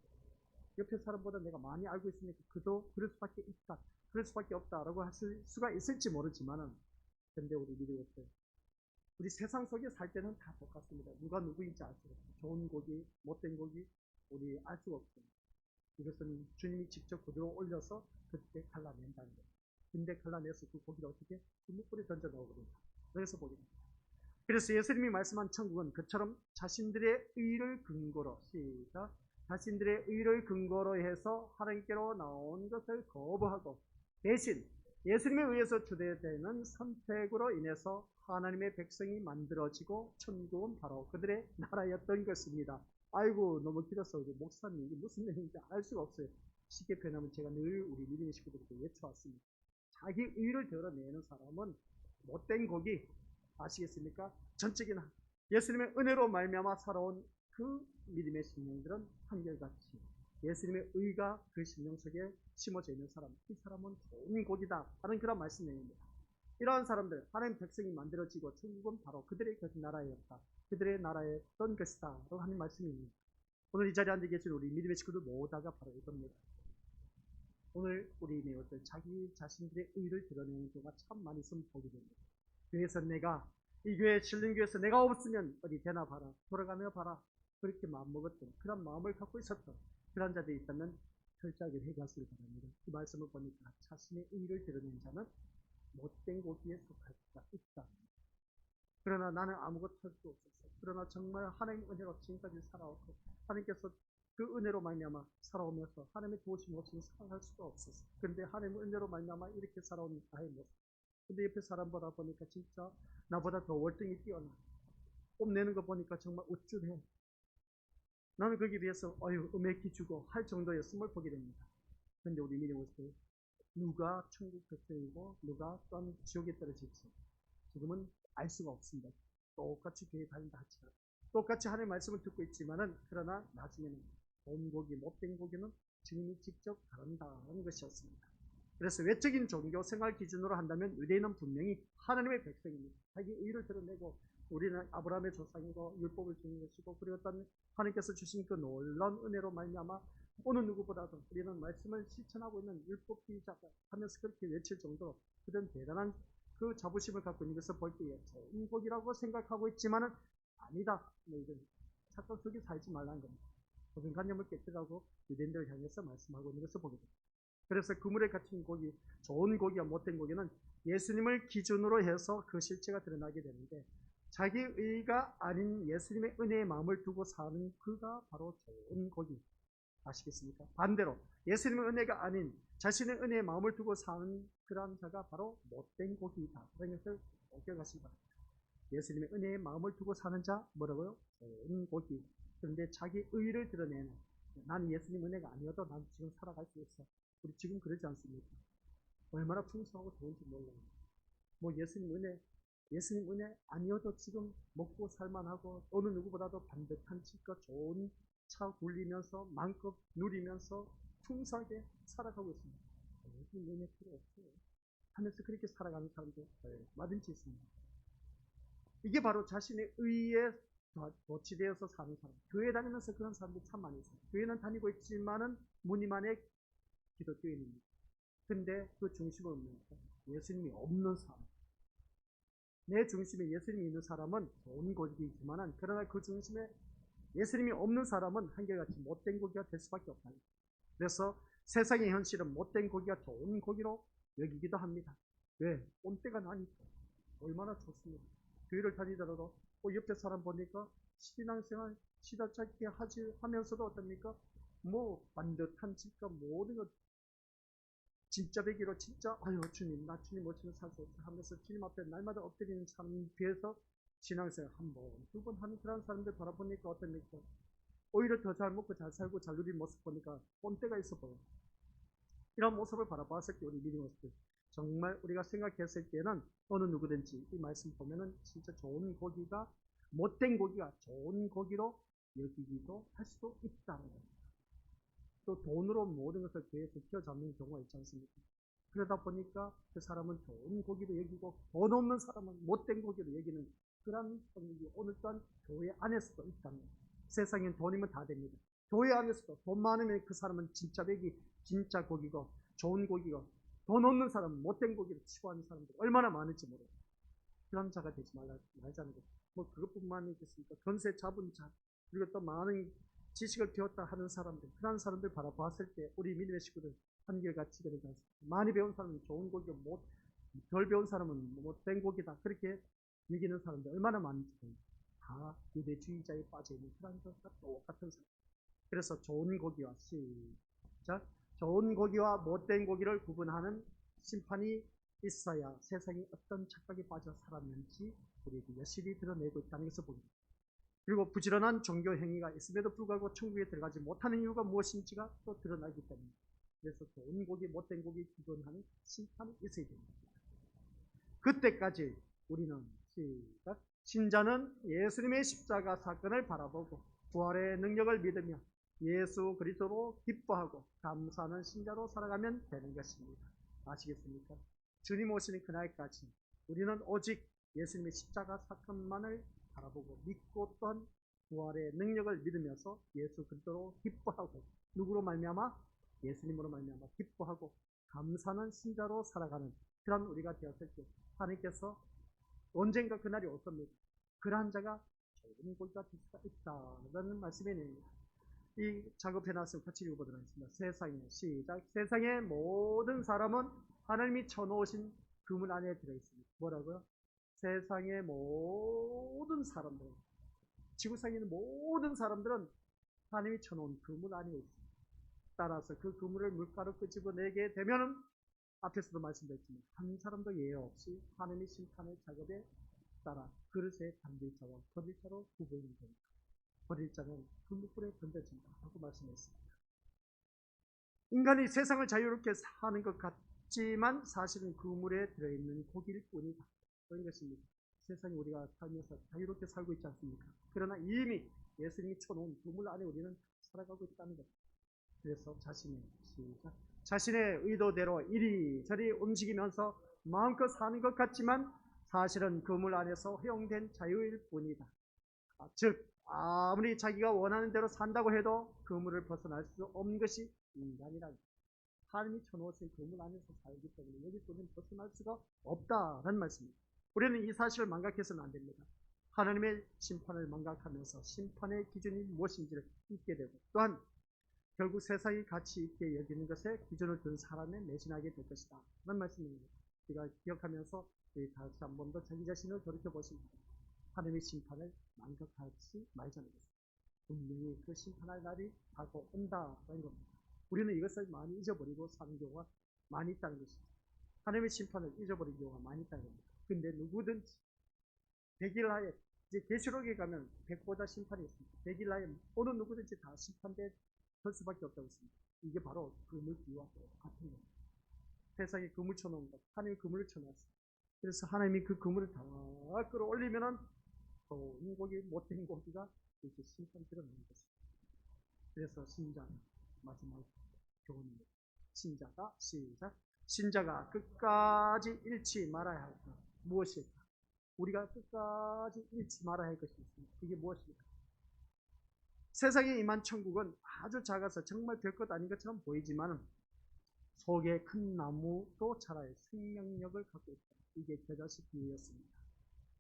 옆에 사람보다 내가 많이 알고 있으니까 그도 그럴 수밖에 있다. 그럴 수밖에 없다라고 하실 수가 있을지 모르지만은 근데 우리 믿을 때 우리 세상 속에 살 때는 다 똑같습니다. 누가 누구인지 알 수가 없어요. 좋은 고기, 못된 고기 우리 알 수가 없어요. 이것은 주님이 직접 그대로 올려서 그때 갈라낸다는 거예요. 근데 갈라내서 그 고기를 어떻게 주먹불에 던져 넣어버린다. 그래서 보게 됩니다. 그래서 예수님이 말씀한 천국은 그처럼 자신들의 의를 근거로 자신들의 의를 근거로 해서 하나님께로 나온 것을 거부하고 대신 예수님에 의해서 주되되는 선택으로 인해서 하나님의 백성이 만들어지고 천국은 바로 그들의 나라였던 것입니다. 아이고 너무 길어서 목사님 이게 무슨 내용인지 알 수가 없어요. 쉽게 표현하면 제가 늘 우리 믿음의 식구들에게 외쳐왔습니다. 자기 의를 드러내는 사람은 못된 고기 아시겠습니까? 전적인 예수님의 은혜로 말미암아 살아온 그 믿음의 심령들은 한결같이 예수님의 의가 그 심령 속에 심어져 있는 사람, 이 사람은 좋은 고기다 하는 그런 말씀 내용입니다. 이러한 사람들, 하나님 백성이 만들어지고 천국은 바로 그들의 나라였다. 그들의 나라였던 것이다 라고 하는 말씀입니다. 오늘 이 자리에 앉아 계신 우리 믿음의 식구들 모두가 바로 이겁니다. 오늘 우리 내어들 자기 자신들의 의를 드러내는 경우가 참 많이 있으면 보게 됩니다. 교회에서 내가 이 교회 신림교회에서 내가 없으면 어디 되나 봐라, 돌아가며 봐라, 그렇게 마음먹었던 그런 마음을 갖고 있었던 그런 자들이 있다면 철저하게 회개하시기 바랍니다. 이 말씀을 보니까 자신의 의를 드러낸 자는 못된 고기에 속할 수가 있다. 그러나 나는 아무것도 할 수 없었어. 그러나 정말 하나님 은혜로 지금까지 살아왔고 하나님께서 그 은혜로 말미암아 살아오면서 하나님의 도우심 없이는 살아갈 수가 없었어요. 그런데 하나님의 은혜로 말미암아 이렇게 살아온 나의 모습. 근데 옆에 사람 보다 보니까 진짜 나보다 더 월등히 뛰어나. 뽐내는 거 보니까 정말 우쭐해. 나는 거기에 비해서 음액기 주고 할 정도였음을 보게 됩니다. 그런데 우리 미리 보세요. 누가 천국 백성이고 누가 또한 지옥에 떨어질지 지금은 알 수가 없습니다. 똑같이 교회 다닌다 할지라도 똑같이 하나님의 말씀을 듣고 있지만은 그러나 나중에는 좋은 고기 못된 고기는 주님이 직접 다룬다는 것이었습니다. 그래서 외적인 종교 생활 기준으로 한다면 유대인은 분명히 하나님의 백성입니다. 자기 의를 드러내고 우리는 아브라함의 조상이고 율법을 주는 것이고 그리고 어떤 하나님께서 주신 그 놀라운 은혜로 말미암아 어느 누구보다도 우리는 말씀을 실천하고 있는 율법주의자가 하면서 그렇게 외칠 정도로 그런 대단한 그 자부심을 갖고 있는 것을 볼 때에 좋은 복이라고 생각하고 있지만은 아니다. 이런 착각 속에 살지 말라는 겁니다. 고정관념을 깨뜨리고 유대인들을 향해서 말씀하고 있는 것을 보게 됩니다. 그래서 그물에 갇힌 고기, 좋은 고기와 못된 고기는 예수님을 기준으로 해서 그 실체가 드러나게 되는데 자기 의가 아닌 예수님의 은혜의 마음을 두고 사는 그가 바로 좋은 고기. 아시겠습니까? 반대로 예수님의 은혜가 아닌 자신의 은혜의 마음을 두고 사는 그러한 자가 바로 못된 고기이다. 그런 것을 기억하시기 바랍니다. 예수님의 은혜의 마음을 두고 사는 자 뭐라고요? 좋은 고기. 그런데 자기 의를 드러내는 나는 예수님 은혜가 아니어도 난 지금 살아갈 수 있어. 우리 지금 그러지 않습니까? 얼마나 풍성하고 좋은지 몰라요. 뭐 예수님 은혜 아니어도 지금 먹고 살만하고 어느 누구보다도 반듯한 집과 좋은 차 굴리면서 마음껏 누리면서 풍성하게 살아가고 있습니다. 예수님 은혜 필요 없어요. 하면서 그렇게 살아가는 사람들 얼마든지 있습니다. 이게 바로 자신의 의에 도취되어서 사는 사람. 교회 다니면서 그런 사람들이 참 많이 있어요. 교회는 다니고 있지만은 무늬만의 기독교인입니다. 근데 그 중심은 뭡니까? 예수님이 없는 사람. 내 중심에 예수님이 있는 사람은 좋은 고기이지만은 그러나 그 중심에 예수님이 없는 사람은 한결같이 못된 고기가 될 수밖에 없다. 그래서 세상의 현실은 못된 고기가 좋은 고기로 여기기도 합니다. 왜? 온때가 나니까. 얼마나 좋습니다. 교회를 다니더라도 옆에 사람 보니까 신앙생활 시다찾기 하면서도 어떻습니까? 뭐 반듯한 집과 모든 것 진짜 배기로 진짜 주님 나 주님 모시는 살수 없어 하면서 주님 앞에 날마다 엎드리는 사람 뒤에서 신앙생활 한 번, 두 번 하는 그런 사람들 바라보니까 어떻습니까? 오히려 더 잘 먹고 잘 살고 잘 누리는 모습 보니까 뻔때가 있어 보여요. 이런 모습을 바라봤을 때 우리 믿음의 모습들 정말 우리가 생각했을 때는 어느 누구든지 이 말씀 보면은 진짜 좋은 고기가 못된 고기가 좋은 고기로 여기기도 할 수도 있다는 겁니다. 또 돈으로 모든 것을 계속 쥐어잡는 경우가 있지 않습니까? 그러다 보니까 그 사람은 좋은 고기로 여기고 돈 없는 사람은 못된 고기로 여기는 그런 성격이 오늘 또한 교회 안에서도 있다는 겁니다. 세상엔 돈이면 다 됩니다. 교회 안에서도 돈 많으면 그 사람은 진짜 백이 진짜 고기고 좋은 고기고 돈 없는 사람은 못된 고기로 치부하는 사람들이 얼마나 많을지 모르겠어요. 그런 자가 되지 말자는 거죠. 뭐 그것뿐만 있겠습니까? 전세 잡은 자 그리고 또 많은 지식을 배웠다 하는 사람들 그런 사람들 바라봤을 때 우리 믿음의 식구들 한결같이 그러지 않습니까? 많이 배운 사람은 좋은 고기고 덜 배운 사람은 못된 고기다 그렇게 여기는 사람들 얼마나 많은지 다 유대주의자에 빠져있는 그런 것과 똑같은 사람. 그래서 좋은 고기와 시작 좋은 고기와 못된 고기를 구분하는 심판이 있어야 세상이 어떤 착각에 빠져 살았는지 우리에게 여실히 드러내고 있다는 것을 봅니다. 그리고 부지런한 종교 행위가 있음에도 불구하고 천국에 들어가지 못하는 이유가 무엇인지가 또 드러나기 때문입니다. 그래서 좋은 고기, 못된 고기 구분하는 심판이 있어야 됩니다. 그때까지 우리는 시작 신자는 예수님의 십자가 사건을 바라보고 부활의 능력을 믿으며 예수 그리스도로 기뻐하고 감사하는 신자로 살아가면 되는 것입니다. 아시겠습니까? 주님 오시는 그날까지 우리는 오직 예수님의 십자가 사건만을 바라보고 믿고 또한 부활의 능력을 믿으면서 예수 그리스도로 기뻐하고 누구로 말미암아? 예수님으로 말미암아 기뻐하고 감사하는 신자로 살아가는 그런 우리가 되었을 때 하나님께서 언젠가 그날이 올 겁니다. 그러한 자가 좋은 고기가 될 수가 있다는 말씀이네요. 이 작업해놨으면 같이 읽어보도록 하겠습니다. 세상에 시작 세상의 모든 사람은 하나님이 쳐놓으신 그물 안에 들어있습니다. 뭐라고요? 세상의 모든 사람들 지구상에 있는 모든 사람들은 하나님이 쳐놓은 그물 안에 있습니다. 따라서 그 그물을 물가로 끄집어내게 되면은 앞에서도 말씀드렸지만 한 사람도 예외 없이 하나님의 심판의 작업에 따라 그릇에 담길 자와 버릴 자로 구분이 됩니다. 버릴 자는 불물불에 던져진다 하고 말씀했습니다. 인간이 세상을 자유롭게 사는 것 같지만 사실은 그물에 들어있는 고기일 뿐이다. 그런 것입니다. 세상에 우리가 살면서 자유롭게 살고 있지 않습니까? 그러나 이미 예수님이 쳐놓은 그물 안에 우리는 살아가고 있다는 것. 그래서 자신의 의도대로 이리저리 움직이면서 마음껏 사는 것 같지만 사실은 그물 안에서 허용된 자유일 뿐이다. 즉 아무리 자기가 원하는 대로 산다고 해도 그물을 벗어날 수 없는 것이 인간이라는 것. 하나님이 쳐놓으신 그물 안에서 살기 때문에 여기서는 벗어날 수가 없다는 말씀입니다. 우리는 이 사실을 망각해서는 안 됩니다. 하나님의 심판을 망각하면서 심판의 기준이 무엇인지를 잊게 되고 또한 결국 세상이 가치 있게 여기는 것에 기준을 둔 사람에 매진하게 될 것이다 라는 말씀입니다. 우리가 기억하면서 다시 한 번 더 자기 자신을 돌이켜보십니다. 하나님의 심판을 망각하지 말자는 것입니다. 분명히 그 심판할 날이 다가온다는 겁니다. 우리는 이것을 많이 잊어버리고 사는 경우가 많이 있다는 것입니다. 하나님의 심판을 잊어버린 경우가 많이 있다는 겁니다. 근데 누구든지 백일하에 이제 계시록에 가면 백보자 심판이 있습니다. 백일하에 어느 누구든지 다 심판될 수밖에 없다고 했습니다. 이게 바로 그물 비유와 같은 겁니다. 세상에 그물 쳐놓은 것, 하나님이 그물을 쳐놨습니다. 그래서 하나님이 그 그물을 다 끌어올리면은 좋은 고기, 못된 고기가 이렇게 심판 드러나는 것입니다. 그래서 신자가 마지막 교훈입니다. 신자가 시작. 신자가 끝까지 잃지 말아야 할 것 무엇일까? 우리가 끝까지 잃지 말아야 할 것이 있습니다. 이게 무엇입니까? 세상에 임한 천국은 아주 작아서 정말 별것 아닌 것처럼 보이지만 속에 큰 나무도 자라요. 생명력을 갖고 있다. 이게 겨자씨 비유였습니다.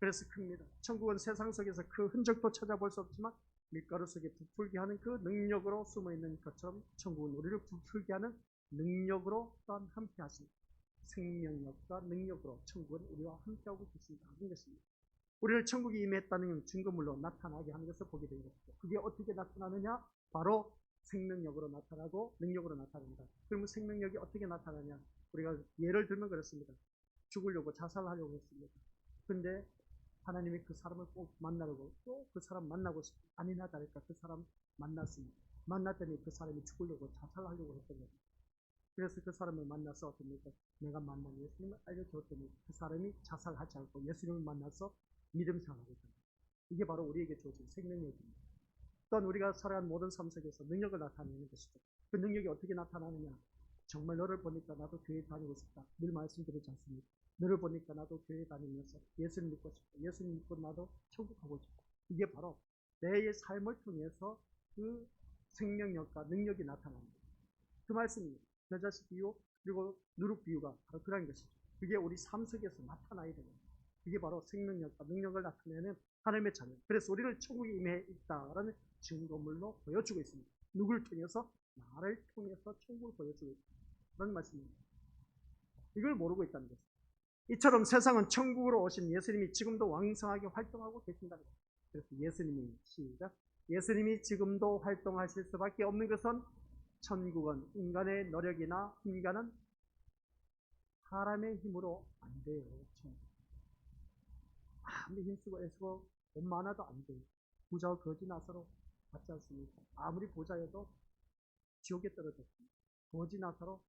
그래서 큽니다. 천국은 세상 속에서 그 흔적도 찾아볼 수 없지만 밀가루 속에 부풀게 하는 그 능력으로 숨어있는 것처럼 천국은 우리를 부풀게 하는 능력으로 또한 함께 하십니다. 생명력과 능력으로 천국은 우리와 함께하고 계신다 하는 것입니다. 우리를 천국이 임했다는 증거물로 나타나게 하는 것을 보게 되는 것이죠. 그게 어떻게 나타나느냐? 바로 생명력으로 나타나고 능력으로 나타납니다. 그러면 생명력이 어떻게 나타나냐? 우리가 예를 들면 그렇습니다. 죽으려고 자살하려고 했습니다. 근데 하나님이 그 사람을 꼭 만나려고 또 그 사람 만나고 싶고 아니나 다를까 그 사람 만났습니다. 만났더니 그 사람이 죽으려고 자살하려고 했던 거죠. 그래서 그 사람을 만나서 어떻습니까? 내가 만난 예수님을 알려줬더니 그 사람이 자살하지 않고 예수님을 만나서 믿음 생활하고 있다. 이게 바로 우리에게 주어진 생명력입니다. 또한 우리가 살아가는 모든 삶 속에서 능력을 나타내는 것이죠. 그 능력이 어떻게 나타나느냐? 정말 너를 보니까 나도 교회 다니고 싶다. 늘 말씀드리지 않습니까? 너를 보니까 나도 교회 다니면서 예수님 믿고 싶다. 예수님 믿고 나도 천국 가고 싶다. 이게 바로 내 삶을 통해서 그 생명력과 능력이 나타납니다. 그 말씀입니다. 겨자씨 비유 그리고 누룩 비유가 바로 그런 것이죠. 그게 우리 삶 속에서 나타나야 됩니다. 그게 바로 생명력과 능력을 나타내는 하나님의 자녀. 그래서 우리를 천국에 임해 있다라는 증거물로 보여주고 있습니다. 누굴 통해서? 나를 통해서 천국을 보여주고 있다. 그런 말씀입니다. 이걸 모르고 있다는 것입니다. 이처럼 세상은 천국으로 오신 예수님이 지금도 왕성하게 활동하고 계신다는 것입니다. 그래서 예수님이 시작. 예수님이 지금도 활동하실 수밖에 없는 것은 천국은 인간의 노력이나 힘과는 사람의 힘으로 안 돼요. 아무리 힘쓰고 애쓰고 돈 많아도 안 돼요. 부자와 거지 나사로 받지 않습니까? 아무리 부자여도 지옥에 떨어졌습니다. 거지 나사로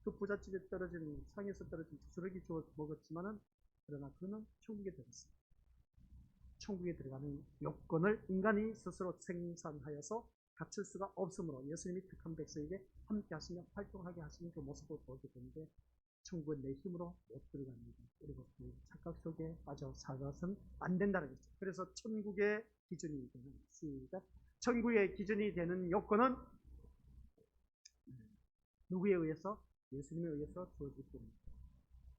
그 부잣집에 떨어진 상에서 떨어진 주스러기 주워 먹었지만은 그러나 그는 천국에 들어갔습니다. 천국에 들어가는 요건을 인간이 스스로 생산하여서 갖출 수가 없으므로 예수님이 택한 백성에게 함께 하시며 활동하게 하시는 그 모습을 보게 되는데 천국은 내 힘으로 못 들어갑니다. 그리고 그 착각 속에 빠져 살아서는 안 된다는 거죠. 그래서 천국의 기준이 되는 시작. 천국의 기준이 되는 요건은 누구에 의해서? 예수님에 의해서 주어질 뿐입니다.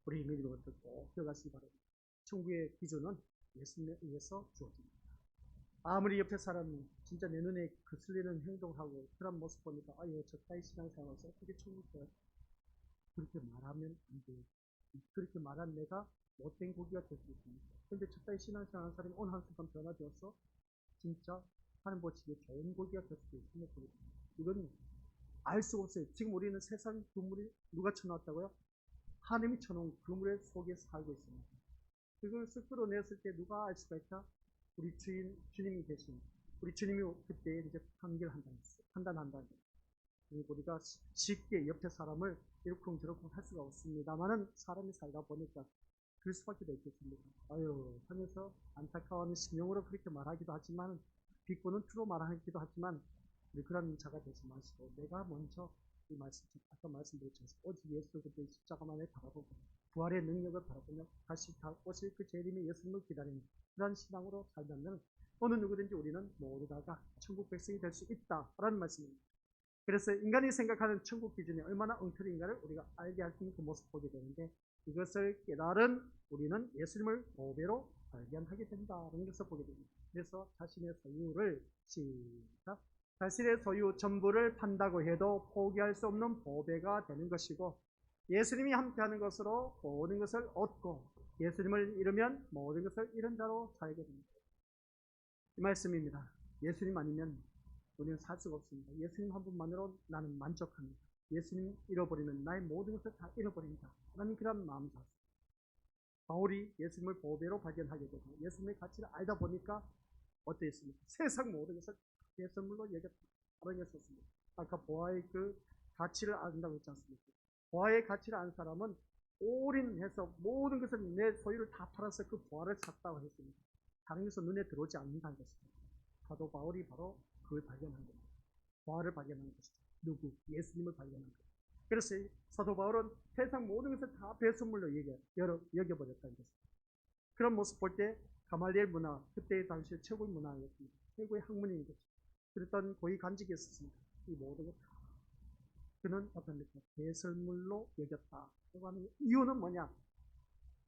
우리 믿는 것들 꼭 기억하시기 바랍니다. 천국의 기준은 예수님에 의해서 주어집니다. 아무리 옆에 사람이 진짜 내 눈에 거슬리는 행동하고 그런 모습 보니까 아예 저 따위 신앙생활에서 어떻게 천국 가요? 그렇게 말하면 안 돼요. 그렇게 말한 내가 못된 고기가 될 수 있습니다. 그런데 저 따위 신앙생활 하는 사람이 오늘 한 순간 변화되어서 진짜 하나님 보시기에 좋은 고기가 될 수도 있습니다. 이건 알 수가 없어요. 지금 우리는 세상 그물이 누가 쳐놨다고요? 하나님이 쳐놓은 그물 속에 살고 있습니다. 그것을 끌어냈을 때 누가 알 수가 있다? 우리 주님이 계신, 우리 주님이 그때 이제 판단한다는 거예요. 우리가 쉽게 옆에 사람을 이러쿵저러쿵 할 수가 없습니다만은 사람이 살다 보니까 그럴 수밖에 없겠습니다. 아유, 하면서 안타까워하는 심령으로 그렇게 말하기도 하지만, 비꼬는 투로 말하기도 하지만, 우리 그런 자가 되지 마시고, 내가 먼저 이 말씀, 아까 말씀드렸죠. 오직 예수 그리스도의 십자가만을 바라보고, 부활의 능력을 바라보며, 다시 오실 그 재림의 예수님을 기다리는 그런 신앙으로 살면, 어느 누구든지 우리는 모두 다가 천국 백성이 될 수 있다라는 말씀입니다. 그래서 인간이 생각하는 천국 기준이 얼마나 엉터리인가를 우리가 알게 할 수 있는 그 모습을 보게 되는데, 이것을 깨달은 우리는 예수님을 보배로 발견하게 된다는 것을 보게 됩니다. 그래서 자신의 소유를 자신의 소유 전부를 판다고 해도 포기할 수 없는 보배가 되는 것이고, 예수님이 함께하는 것으로 모든 것을 얻고 예수님을 잃으면 모든 것을 잃은 자로 살게 됩니다. 이 말씀입니다. 예수님 아니면 우리는 살 수가 없습니다. 예수님 한 분만으로 나는 만족합니다. 예수님 잃어버리면 나의 모든 것을 다 잃어버린다 라는 그런 마음을 갖습니다. 바울이 예수님을 보배로 발견하게 되고 예수님의 가치를 알다 보니까 어땠습니까? 세상 모든 것을 예수님으로 여겼다는 것이었습니다. 아까 보아의 그 가치를 안다고 했지 않습니까? 보아의 가치를 안 사람은 올인해서 모든 것을 내 소유를 다 팔아서 그 보아를 샀다고 했습니다. 다른 것은 눈에 들어오지 않는다는 것입니다. 사도 바울이 바로 그걸 발견한 겁니다. 보아를 발견한 것이죠. 누구? 예수님을 발견한 거예요. 그래서 사도 바울은 세상 모든 것을 다 배설물로 여겨버렸다는 것입니다. 그런 모습 볼 때 가말리엘 문화, 그때 당시 최고의 문화였습니다. 최고의 학문인 것이죠. 그랬던 고위 간직이 있었습니다. 이 모든 것 다. 그는 어떻습니까? 배설물로 여겼다. 하는 이유는 뭐냐?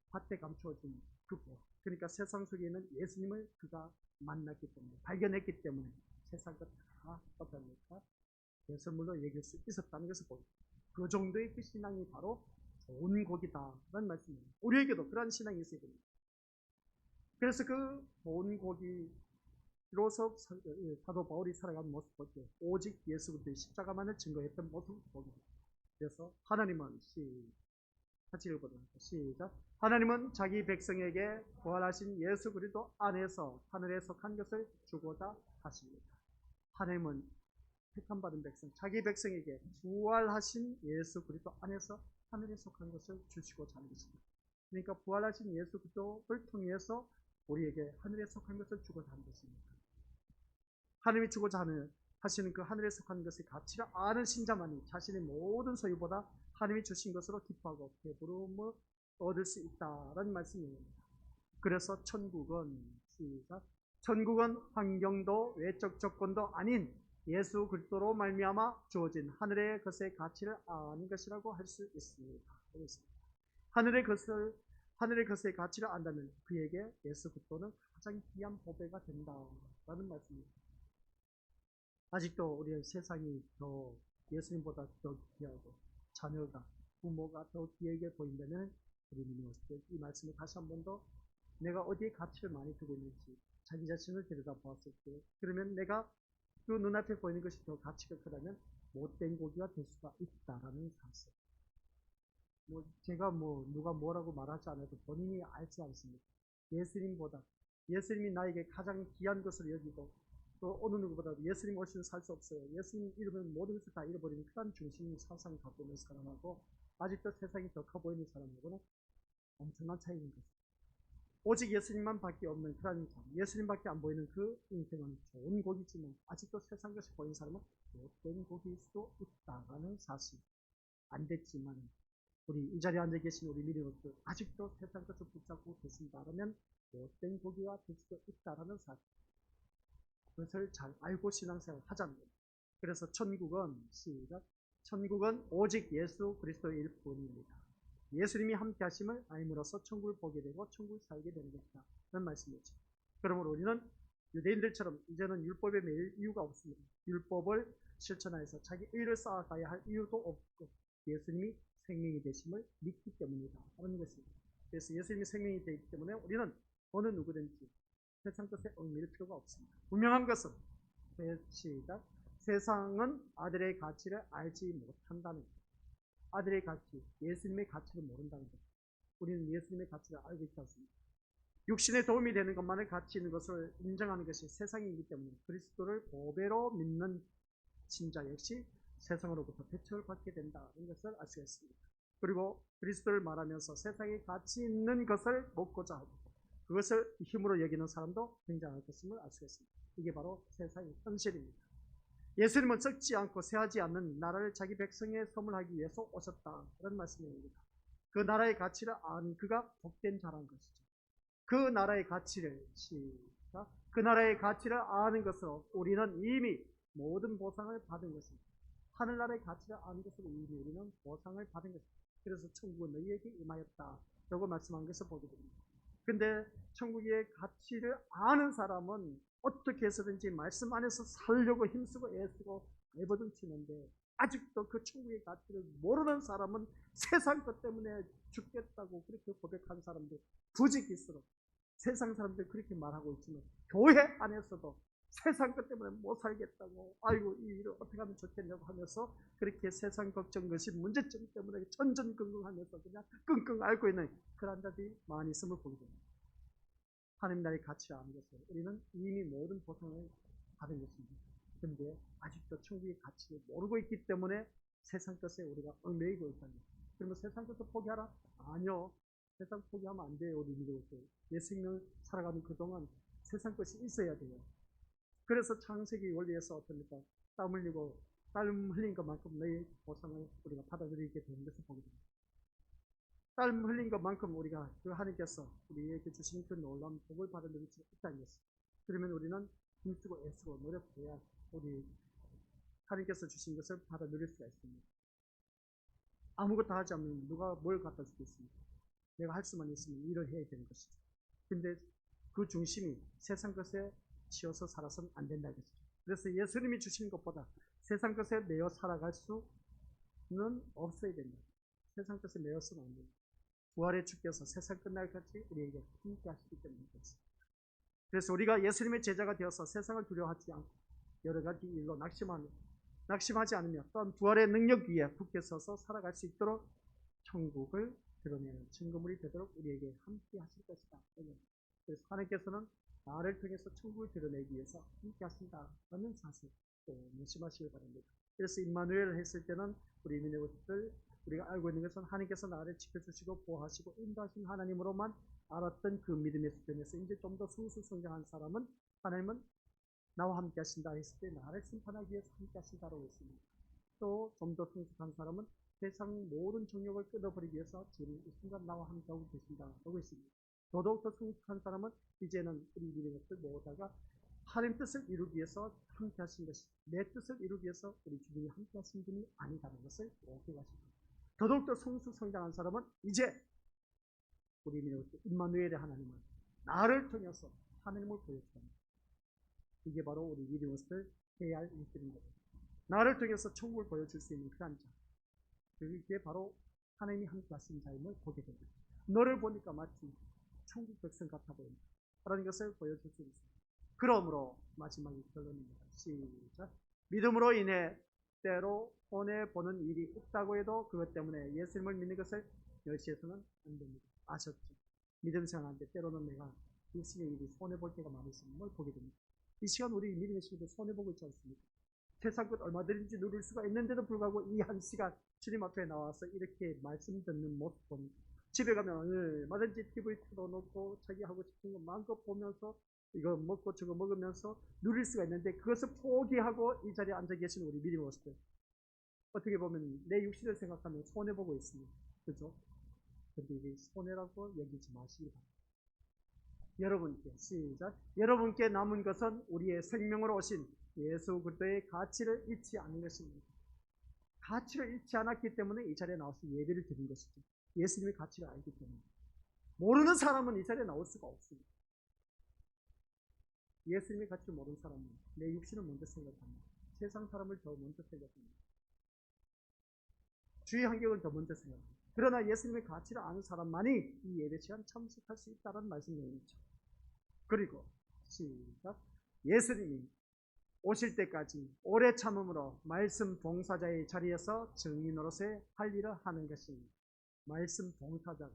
밭에 감추어진 그 보아. 그러니까 세상 속에 있는 예수님을 그가 만났기 때문에, 발견했기 때문에 세상 것 다 어떻습니까? 배설물로 여길 수 있었다는 것을 보입니다. 그 정도의 그 신앙이 바로 좋은 고기다라는 말씀입니다. 우리에게도 그러한 신앙이 있어야 됩니다. 그래서 그 좋은 고기로서 사도 바울이 살아가는 모습 볼 때 오직 예수 그리스도의 십자가만을 증거했던 모습을 보게 됩니다. 그래서 하나님은 같이 읽어보도록 시작. 하나님은 자기 백성에게 부활하신 예수 그리스도 안에서 하늘에 속한 것을 주고자 하십니다. 하나님은 택함받은 백성, 자기 백성에게 부활하신 예수 그리스도 안에서 하늘에 속한 것을 주시고자 하는 것입니다. 그러니까 부활하신 예수 그리스도를 통해서 우리에게 하늘에 속한 것을 주고자 하는 것입니다. 하나님이 주고자 하시는 그 하늘에 속한 것의 가치를 아는 신자만이 자신의 모든 소유보다 하나님이 주신 것으로 기뻐하고 배부름을 얻을 수 있다라는 말씀입니다. 그래서 천국은 환경도 외적 조건도 아닌 예수 그리스도로 말미암아 주어진 하늘의 것의 가치를 아는 것이라고 할 수 있습니다. 하늘의 것의 가치를 안다면 그에게 예수 그리스도는 가장 귀한 보배가 된다라는 말씀입니다. 아직도 우리의 세상이 더 예수님보다 더 귀하고 자녀가, 부모가 더 귀하게 보인다면 우리는 이 말씀을 다시 한 번 더 내가 어디에 가치를 많이 두고 있는지 자기 자신을 들여다보았을 때, 그러면 내가 그 눈앞에 보이는 것이 더 가치가 크다면 못된 고기가 될 수가 있다라는 사실. 제가 누가 뭐라고 말하지 않아도 본인이 알지 않습니까? 예수님이 나에게 가장 귀한 것을 여기고 또 어느 누구보다도 예수님 없이는 살 수 없어요. 예수님 잃으면 모든 것을 다 잃어버리는 그런 중심 사상을 갖고 있는 사람하고 아직도 세상이 더 커 보이는 사람하고는 엄청난 차이인 것입니다. 오직 예수님만 밖에 없는 그런 삶, 예수님밖에 안 보이는 그 인생은 좋은 고기지만 아직도 세상 것이 보이는 사람은 못된 고기일 수도 있다라는 사실. 안 됐지만 우리 이 자리에 앉아 계신 우리 미리로서 아직도 세상 것을 붙잡고 계신다 그러면 못된 고기가 될 수도 있다라는 사실. 그것을 잘 알고 신앙생활을 하자는 겁니다. 그래서 천국은 오직 예수 그리스도일 뿐입니다. 예수님이 함께 하심을 알므로써 천국을 보게 되고 천국을 살게 되는 것이다. 그런 말씀이죠. 그러므로 우리는 유대인들처럼 이제는 율법에 매일 이유가 없습니다. 율법을 실천하여서 자기 의를 쌓아가야 할 이유도 없고 예수님이 생명이 되심을 믿기 때문이다 하는 것입니다. 그래서 예수님이 생명이 되기 때문에 우리는 어느 누구든지 세상 것에 얽매일 필요가 없습니다. 분명한 것은 시작. 세상은 아들의 가치를 알지 못한다는 것. 아들의 가치, 예수님의 가치를 모른다는 것. 우리는 예수님의 가치를 알고 있지 않습니다. 육신에 도움이 되는 것만을 가치 있는 것을 인정하는 것이 세상이기 때문에 그리스도를 보배로 믿는 신자 역시 세상으로부터 배척을 받게 된다는 것을 알 수 있습니다. 그리고 그리스도를 말하면서 세상에 가치 있는 것을 먹고자 하고 그것을 힘으로 여기는 사람도 굉장할 것임을 알 수 있습니다. 이게 바로 세상의 현실입니다. 예수님은 썩지 않고 쇠하지 않는 나라를 자기 백성에 선물하기 위해서 오셨다. 그런 말씀입니다. 그 나라의 가치를 아는 그가 복된 자라는 것이죠. 그 나라의 가치를 그 나라의 가치를 아는 것으로 우리는 이미 모든 보상을 받은 것입니다. 하늘나라의 가치를 아는 것으로 이미 우리는 보상을 받은 것입니다. 그래서 천국은 너희에게 임하였다 라고 말씀한 것을 보게 됩니다. 근데 천국의 가치를 아는 사람은 어떻게 해서든지 말씀 안에서 살려고 힘쓰고 애쓰고 애버둥 치는데 아직도 그 천국의 가치를 모르는 사람은 세상 것 때문에 죽겠다고 그렇게 고백한 사람들 부지기스럽 세상 사람들 그렇게 말하고 있지만 교회 안에서도 세상 것 때문에 못 살겠다고 아이고 이 일을 어떻게 하면 좋겠냐고 하면서 그렇게 세상 걱정 것이 문제점 때문에 전전긍긍하면서 그냥 끙끙 앓고 있는 그런 자들이 많이 있음을 보게 됩니다. 하나님 나라의 가치를 아는 것을 우리는 이미 모든 보상을 받은 것입니다. 그런데 아직도 천국의 가치를 모르고 있기 때문에 세상 것에 우리가 얽매이고 있다는 것. 그러면 세상 것을 포기하라? 아니요. 세상 포기하면 안 돼요. 우리 믿음으로서. 내 생명 살아가는 그동안 세상 것이 있어야 돼요. 그래서 창세기 원리에서 어떻습니까? 땀 흘린 것만큼 너의 보상을 우리가 받아들이게 되는 것을 보게 됩니다. 땀 흘린 것만큼 우리가 그 하나님께서 우리에게 주신 그 놀라운 복을 받아들일 수 있다는 것입니다. 그러면 우리는 힘쓰고 애쓰고 노력해야 우리 하나님께서 주신 것을 받아들일 수가 있습니다. 아무것도 하지 않으면 누가 뭘 갖다 주겠습니까? 내가 할 수만 있으면 일을 해야 되는 것이죠. 근데 그 중심이 세상 것에 치여서 살아서는 안 된다는 것이죠. 그래서 예수님이 주신 것보다 세상 것에 매여 살아갈 수는 없어야 된다. 세상 것에 매여서는 안 된다. 부활의 주께서 세상 끝날까지 우리에게 함께 하시기 때문에 그렇습니다. 그래서 우리가 예수님의 제자가 되어서 세상을 두려워하지 않고 여러 가지 일로 낙심하지 않으며 또한 부활의 능력 위에 굳게 서서 살아갈 수 있도록 천국을 드러내는 증거물이 되도록 우리에게 함께 하실 것이다. 그래서 하나님께서는 나를 통해서 천국을 드러내기 위해서 함께 하신다는 사실 또 명심하시기 바랍니다. 그래서 임마누엘을 했을 때는 우리 믿는 것들 우리가 알고 있는 것은 하나님께서 나를 지켜주시고 보호하시고 인도하신 하나님으로만 알았던 그 믿음의 수준에서 이제 좀 더 성숙성장한 사람은 하나님은 나와 함께 하신다 했을 때 나를 심판하기 위해서 함께 하신다고 했습니다. 또 좀 더 성숙한 사람은 세상 모든 정욕을 끊어버리기 위해서 지금 이 순간 나와 함께 하고 계신다고 했습니다. 더더욱더 성숙한 사람은 이제는 우리 믿는 것들 모두가 하나님 뜻을 이루기 위해서 함께 하신 것이 내 뜻을 이루기 위해서 우리 주님이 함께 하신 분이 아니다는 것을 기억하십니다. 더더욱더 성숙성장한 사람은 이제 우리 믿는 것들 임마누엘의 하나님은 나를 통해서 하나님을 보여줍니다. 이게 바로 우리 믿는 것을 해야 할 일들인 거죠. 나를 통해서 천국을 보여줄 수 있는 그런 자. 그게 바로 하나님이 함께 하신 자임을 보게 됩니다. 너를 보니까 마치 천국 백성 같아 보인다. 그런 것을 보여줄 수 있습니다. 그러므로 마지막에 결론입니다. 시작. 믿음으로 인해 때로 손해보는 일이 있다고 해도 그것 때문에 예수님을 믿는 것을 멸시해서는 안 됩니다. 아셨죠? 믿음 생활하는데 때로는 내가 육신의 일이 손해볼 때가 많이 있는 걸 보게 됩니다. 이 시간 우리 믿음의 친구들 손해보고 있지 않습니까? 세상 것 얼마든지 누릴 수가 있는데도 불구하고 이 한 시간 주님 앞에 나와서 이렇게 말씀 듣는 모습 보면 집에 가면 얼마든지 TV 틀어놓고 자기 하고 싶은 거 마음껏 보면서 이거 먹고 저거 먹으면서 누릴 수가 있는데 그것을 포기하고 이 자리에 앉아 계시는 우리 믿음의 모습들 어떻게 보면 내 육신을 생각하면 손해보고 있습니다. 그죠? 근데 이게 손해라고 여기지 마시기 바랍니다. 여러분께 시작. 여러분께 남은 것은 우리의 생명으로 오신 예수 그리스도의 가치를 잃지 않는 것입니다. 가치를 잃지 않았기 때문에 이 자리에 나와서 예배를 드린 것이죠. 예수님의 가치를 알기 때문에. 모르는 사람은 이 자리에 나올 수가 없습니다. 예수님의 가치를 모르는 사람은 내 육신을 먼저 생각합니다. 세상 사람을 더 먼저 생각합니다. 주의 환경을 더 먼저 생각합니다. 그러나 예수님의 가치를 아는 사람만이 이 예배 시간 참석할 수 있다는 말씀 내용이죠. 그리고 시작. 예수님이 오실 때까지 오래 참음으로 말씀 봉사자의 자리에서 정의 노릇에 할 일을 하는 것입니다. 말씀 봉사자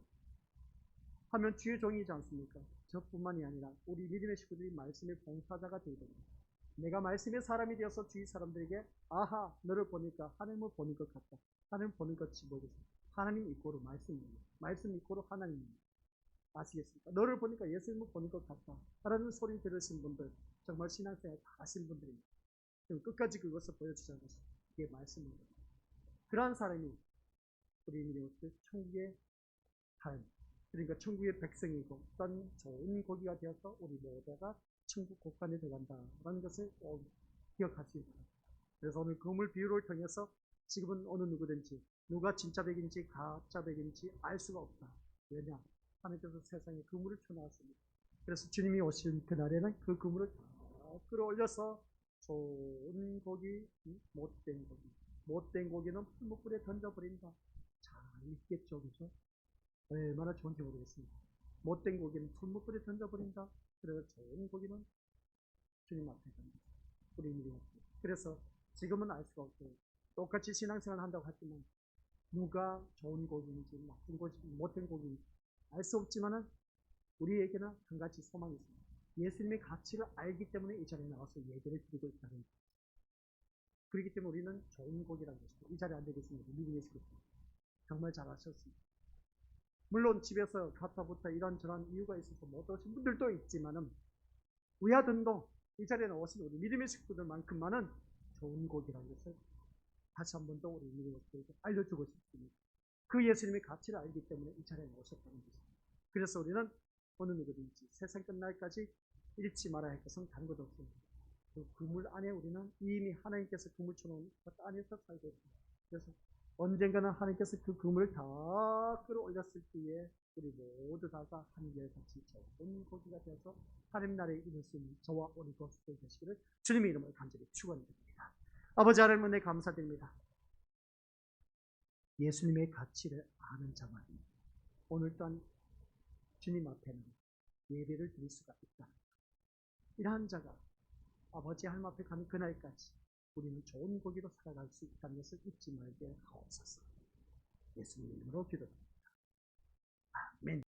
하면 주의 종이지 않습니까? 저뿐만이 아니라 우리 믿음의 식구들이 말씀의 봉사자가 되어야 됩니다. 내가 말씀의 사람이 되어서 주위 사람들에게 아하 너를 보니까 하나님을 보는 것 같다. 하나님 보는 것이 보이겠습니다. 하나님 이꼬로 말씀입니다. 말씀 이꼬로 하나님입니다. 아시겠습니까? 너를 보니까 예수님을 보는 것 같다. 라는 소리 들으신 분들 정말 신앙생활 다 하신 분들입니다. 끝까지 그것을 보여주자는 것이 그게 말씀입니다. 그러한 사람이 우리 믿음의 천국의 삶 그러니까 천국의 백성이고 어떤 좋은 고기가 되어서 우리 모두가 천국 곳간에 들어간다라는 것을 기억하시기 바랍니다. 그래서 오늘 그물 비유를 통해서 지금은 어느 누구든지 누가 진짜 백인지 가짜 백인지 알 수가 없다. 왜냐? 하나님께서 세상에 그물을 쳐놓았습니다. 그래서 주님이 오신 그날에는 그 그물을 다 끌어올려서 좋은 고기, 못된 고기. 못된 고기는 풀무불에 던져버린다. 잘 있겠죠, 그죠? 얼마나 좋은지 모르겠습니다. 못된 고기는 풀무불에 던져버린다. 그래서 좋은 고기는 주님 앞에 던진다. 우리 믿음이. 그래서 지금은 알 수가 없어요. 똑같이 신앙생활 한다고 하지만 누가 좋은 고기인지 나쁜 고기인지 못된 고기인지 알 수 없지만은 우리에게는 한 가지 소망이 있습니다. 예수님의 가치를 알기 때문에 이 자리에 나와서 예배를 드리고 있다는 거죠. 그렇기 때문에 우리는 좋은 고기라는 것입니다. 이 자리에 앉아계십니다. 믿음의 식구들. 정말 잘하셨습니다. 물론 집에서 가타부타 이런저런 이유가 있어서 못 오신 분들도 있지만은 우야든도 이 자리에 나오신 우리 믿음의 식구들만큼만은 좋은 고기라는 것을 다시 한 번 더 우리 믿음의 식구들에게 알려주고 싶습니다. 그 예수님의 가치를 알기 때문에 이 자리에 나오셨다는 것입니다. 그래서 우리는 어느 누구든지 세상 끝날까지 잃지 말아야 할 것은 다른 것 없습니다. 그 그물 안에 우리는 이미 하나님께서 그물 쳐놓은 것 안에서 살고 있습니다. 그래서 언젠가는 하나님께서 그 그물을 다 끌어올렸을 때에 우리 모두 다가 한결같이 좋은 고기가 되어서 하나님 나라에 이룰 수 있는 저와 우리 교수들 되시기를 주님의 이름으로 간절히 축원드립니다. 아버지 하나님 은혜 감사드립니다. 예수님의 가치를 아는 자만 오늘 또한 주님 앞에는 예배를 드릴 수가 있다. 이러한 자가 아버지 하나님 앞에 가는 그날까지 우리는 좋은 고기로 살아갈 수 있다는 것을 잊지 말게 하옵소서. 예수님 이름으로 기도드립니다. 아멘.